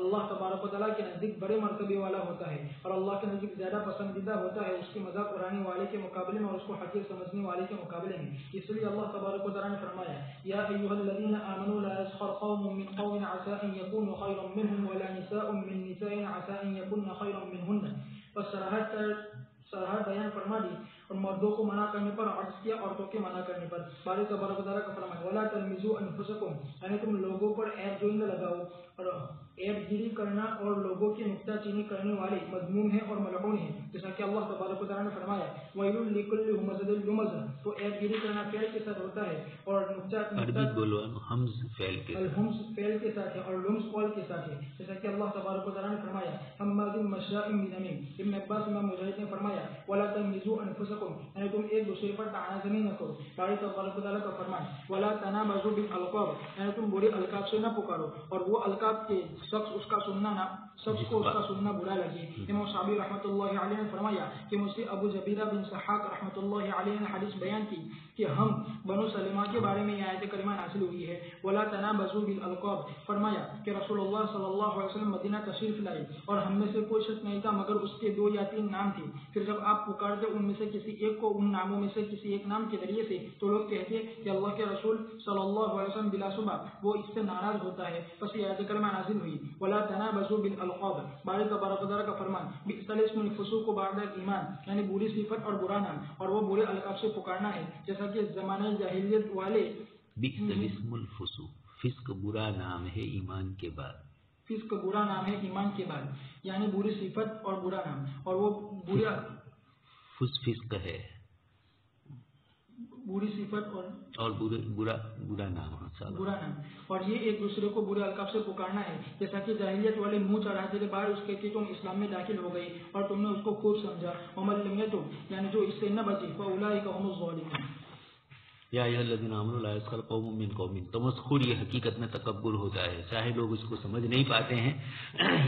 اللہ تبارک و تعالیٰ کے نزدیک بڑے مرتبے والا ہوتا ہے اور اللہ کے نزدیک زیادہ پسندیدہ ہوتا ہے اس کی مذاق اڑانے والے کے مقابلے میں اور اس کو حقیر سمجھنے والے کے مقابلے میں. اس لیے اللہ تبارک و تعالیٰ نے فرمایا یا ایھا الذین آمنوا لا یسخر قوم من قوم عسى ان یکونوا خیرا منهم ولا نساء من نساء عسى ان یکن خیرا منهن. بس صراحت بیان فرما دی اور مردوں کو منع کرنے پر عرض کیا عورتوں کے منع کرنے پر. باری تبارک و تعالیٰ کا فرمان ولا تلمزوا انفسکم یعنی تم لوگوں پر عیب جوئی نہ لگاؤ اور عیب گیری کرنا اور لوگوں کی نکتہ چینی کرنے والے مذموم ہیں اور ملعون ہیں. جیسا کہ اللہ تبارک و تعالیٰ نے فرمایا ویل لکل ہمزہ لمزہ تو عیب گیری کرنا فعل کے ساتھ ہوتا ہے اور عربی بولو ہمز فعل کے الہمز فعل کے ساتھ ہے اور لمز قول کے ساتھ ہے. جیسا کہ اللہ تبارک و تعالیٰ نے فرمایا حماد مشاء بنمیم. ابن عباس امام مجاہد نے فرمایا ولا تلمزوا انفسکم یعنی تم ایک دوسرے پر طعنہ زنی نہ کرو. باری تبارک و تعالیٰ کا فرمان ولا تنابزوا بالالقاب یعنی تم برے القاب سے نہ پکارو اور وہ القاب کے شخص اس کا سننا برا لگے. امام شعبی رحمۃ اللہ علیہ نے فرمایا کہ مجھ سے ابو زبیرہ بن سحاق رحمۃ اللہ علیہ نے حدیث بیان کی کہ ہم بنو سلمہ کے بارے میں یہ آیت کریمہ نازل ہوئی ہے ولا تنابزوا بالالقاب. فرمایا کہ رسول اللہ صلی اللہ علیہ وسلم مدینہ تشریف لائے اور ہم میں سے کوئی شخص نہیں تھا مگر اس کے 2 یا 3 نام تھے. پھر جب آپ پکارتے ان میں سے کسی ایک کو ان ناموں میں سے کسی ایک نام کے ذریعے سے تو لوگ کہتے کہ اللہ کے رسول صلی اللہ علیہ وسلم بلا شبہ وہ اس سے ناراض ہوتا ہے. پس یہ آیت کریمہ نازل ہوئی ولا تنابزوا بالالقاب. باری تبارک و تعالیٰ کا فرمان بئس الاسم الفسوق بعد الایمان یعنی بری صفت اور برا نام اور وہ برے القاب سے پکارنا ہے جیسا کہ زمانہ جاہلیت والے. بئس الاسم الفسوق فسق برا نام ہے ایمان کے بعد. فسق برا نام ہے ایمان کے بعد یعنی بری صفت اور برا نام اور وہ برا فسق ہے بری صفت اور برا نام اور یہ ایک دوسرے کو برے القاب سے پکارنا ہے جیسا کہ جاہلیت والے منہ چڑھاتے تھے باہر اس کے کہ تم اسلام میں داخل ہو گئی اور تم نے اس کو خوب سمجھا. ومن لم یتب یعنی جو اس سے نہ بچے فاولئک هم الظالمون. یا ایھا الذین آمنوا لا یسخر قوم من قوم. تمسخر یہ حقیقت میں تکبر ہوتا ہے چاہے لوگ اس کو سمجھ نہیں پاتے ہیں.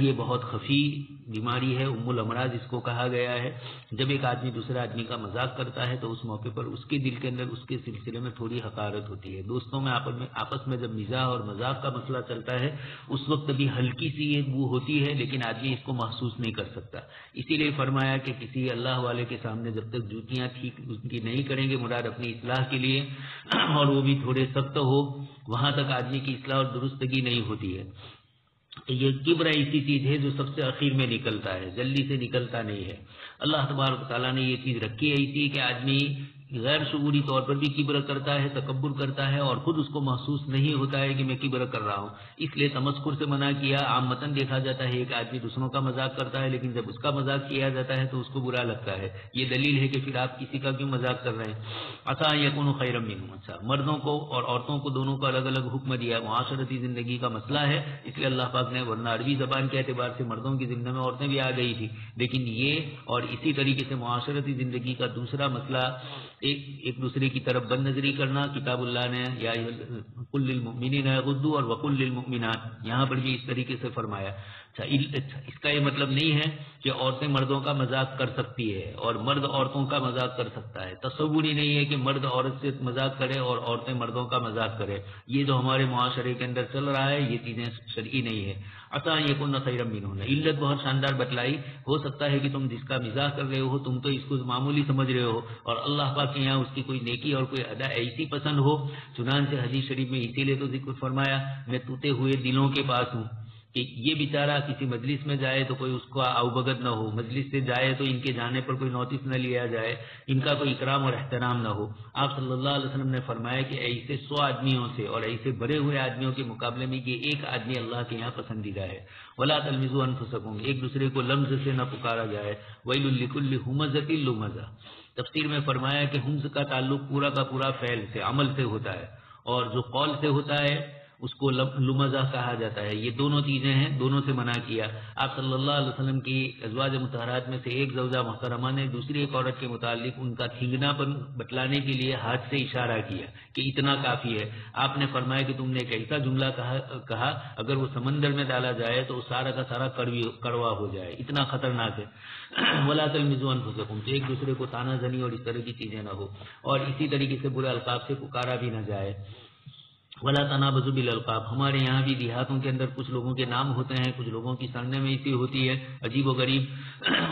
یہ بہت خفی بیماری ہے ام الامراض اس کو کہا گیا ہے. جب ایک آدمی دوسرے آدمی کا مذاق کرتا ہے تو اس موقع پر اس کے دل کے اندر اس کے سلسلے میں تھوڑی حقارت ہوتی ہے. دوستوں میں آپس میں جب مزاح اور مذاق کا مسئلہ چلتا ہے اس وقت بھی ہلکی سی ایک بو ہوتی ہے لیکن آدمی اس کو محسوس نہیں کر سکتا. اسی لیے فرمایا کہ کسی اللہ والے کے سامنے جب تک جوتیاں ٹھیک ان کی نہیں کریں گے مراد اپنی اصلاح کے لیے اور وہ بھی تھوڑے سخت ہو وہاں تک آدمی کی اصلاح اور درستگی نہیں ہوتی ہے. یہ کبر ایسی چیز ہے جو سب سے اخیر میں نکلتا ہے جلدی سے نکلتا نہیں ہے. اللہ تبارک تعالیٰ نے یہ چیز رکھی ہے اسی کہ آدمی غیر شعوری طور پر بھی کبر کرتا ہے تکبر کرتا ہے اور خود اس کو محسوس نہیں ہوتا ہے کہ میں کبر کر رہا ہوں. اس لیے تمسخر سے منع کیا. عامةً دیکھا جاتا ہے کہ آدمی دوسروں کا مذاق کرتا ہے لیکن جب اس کا مذاق کیا جاتا ہے تو اس کو برا لگتا ہے. یہ دلیل ہے کہ پھر آپ کسی کا کیوں مذاق کر رہے ہیں. عسیٰ ان یکونوا خیرا منہم. اچھا مردوں کو اور عورتوں کو دونوں کو الگ الگ حکم دیا. معاشرتی زندگی کا مسئلہ ہے اس لیے اللہ پاک نے ورنہ عربی زبان کے اعتبار سے مردوں کی زندگی میں عورتیں بھی آ گئی تھی لیکن یہ اور اسی طریقے سے معاشرتی زندگی کا دوسرا مسئلہ ایک دوسرے کی طرف بد نظری کرنا. کتاب اللہ نے یا قل للمؤمنین یغضوا اور وقل للمؤمنات یہاں پر بھی اس طریقے سے فرمایا. اس کا یہ مطلب نہیں ہے کہ عورتیں مردوں کا مذاق کر سکتی ہے اور مرد عورتوں کا مذاق کر سکتا ہے. تصور ہی نہیں ہے کہ مرد عورت سے مذاق کرے اور عورتیں مردوں کا مذاق کرے. یہ جو ہمارے معاشرے کے اندر چل رہا ہے یہ چیزیں شرعی نہیں ہے. عسیٰ ان یکون خیرا منہن. علت بہت شاندار بتلائی. ہو سکتا ہے کہ تم جس کا مزاح کر رہے ہو تم تو اس کو معمولی سمجھ رہے ہو اور اللہ پاک کے یہاں اس کی کوئی نیکی اور کوئی ادا ایسی پسند ہو. چنانچہ حدیث شریف میں اسی لیے تو ذکر فرمایا میں ٹوٹے ہوئے دلوں کے پاس ہوں کہ یہ بیچارہ کسی مجلس میں جائے تو کوئی اس کو اوبگت نہ ہو. مجلس سے جائے تو ان کے جانے پر کوئی نوٹس نہ لیا جائے. ان کا کوئی اکرام اور احترام نہ ہو. آپ صلی اللہ علیہ وسلم نے فرمایا کہ ایسے 100 آدمیوں سے اور ایسے بڑے ہوئے آدمیوں کے مقابلے میں یہ ایک آدمی اللہ کے یہاں پسندیدہ ہے. ولا تلمزوا انفسکم. ایک دوسرے کو لمز سے نہ پکارا جائے. ویل لکل ہمزۃ لمزہ. تفسیر میں فرمایا کہ ہمز کا تعلق پورا کا پورا فعل سے عمل سے ہوتا ہے اور جو قول سے ہوتا ہے اس کو لمزہ کہا جاتا ہے. یہ دونوں چیزیں ہیں دونوں سے منع کیا. آپ صلی اللہ علیہ وسلم کی ازواج مطہرات میں سے ایک زوجہ محترمہ نے دوسری ایک عورت کے متعلق ان کا تھینگنا پر بتلانے کے لیے ہاتھ سے اشارہ کیا کہ اتنا کافی ہے. آپ نے فرمایا کہ تم نے ایک ایسا جملہ کہا اگر وہ سمندر میں ڈالا جائے تو سارا کا سارا کڑوا ہو جائے. اتنا خطرناک ہے. ولا تلمزوا انفسکم. تو ایک دوسرے کو طعنہ زنی اور اس طرح کی چیزیں نہ ہو اور اسی طریقے سے برے القاب سے پکارا بھی نہ جائے. ولا تنابزوا بالالقاب، ہمارے یہاں بھی دیہاتوں کے اندر کچھ لوگوں کے نام ہوتے ہیں، کچھ لوگوں کی سرنے میں ایسی ہوتی ہے عجیب و غریب،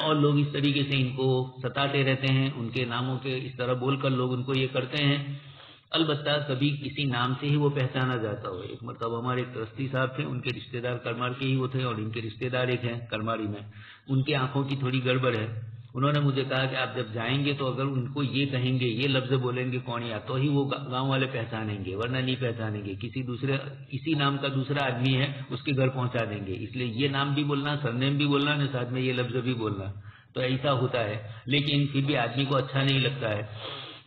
اور لوگ اس طریقے سے ان کو ستاتے رہتے ہیں، ان کے ناموں کے اس طرح بول کر لوگ ان کو یہ کرتے ہیں۔ البتہ کبھی کسی نام سے ہی وہ پہچانا جاتا ہو۔ ایک مرتبہ ہمارے ایک ٹرسٹی صاحب تھے، ان کے رشتہ دار کرمار کے ہی وہ تھے، اور ان کے رشتہ دار ایک ہیں کرماری میں، ان کی آنکھوں کی تھوڑی گڑبڑ ہے۔ انہوں نے مجھے کہا کہ آپ جب جائیں گے تو اگر ان کو یہ کہیں گے، یہ لفظ بولیں گے کونیا، تو ہی وہ گاؤں والے پہچانیں گے، ورنہ نہیں پہچانیں گے۔ کسی نام کا دوسرا آدمی ہے، اس کے گھر پہنچا دیں گے، اس لیے یہ نام بھی بولنا، سرنیم بھی بولنا، ساتھ میں یہ لفظ بھی بولنا، تو ایسا ہوتا ہے۔ لیکن پھر بھی آدمی کو اچھا نہیں لگتا ہے،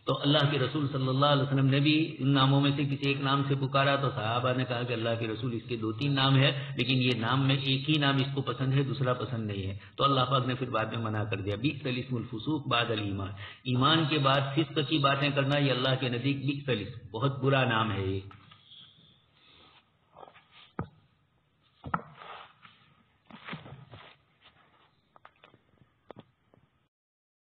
تو اللہ کے رسول صلی اللہ علیہ وسلم نے بھی ان ناموں میں سے کسی ایک نام سے پکارا، تو صحابہ نے کہا کہ اللہ کے رسول اس کے 2-3 نام ہے، لیکن یہ نام میں ایک ہی نام اس کو پسند ہے، دوسرا پسند نہیں ہے۔ تو اللہ پاک نے پھر بعد میں منع کر دیا، بئس الاسم الفسوق بعد الایمان، ایمان کے بعد فسق کی باتیں کرنا یہ اللہ کے نزدیک بئس الاسم، بہت برا نام ہے یہ۔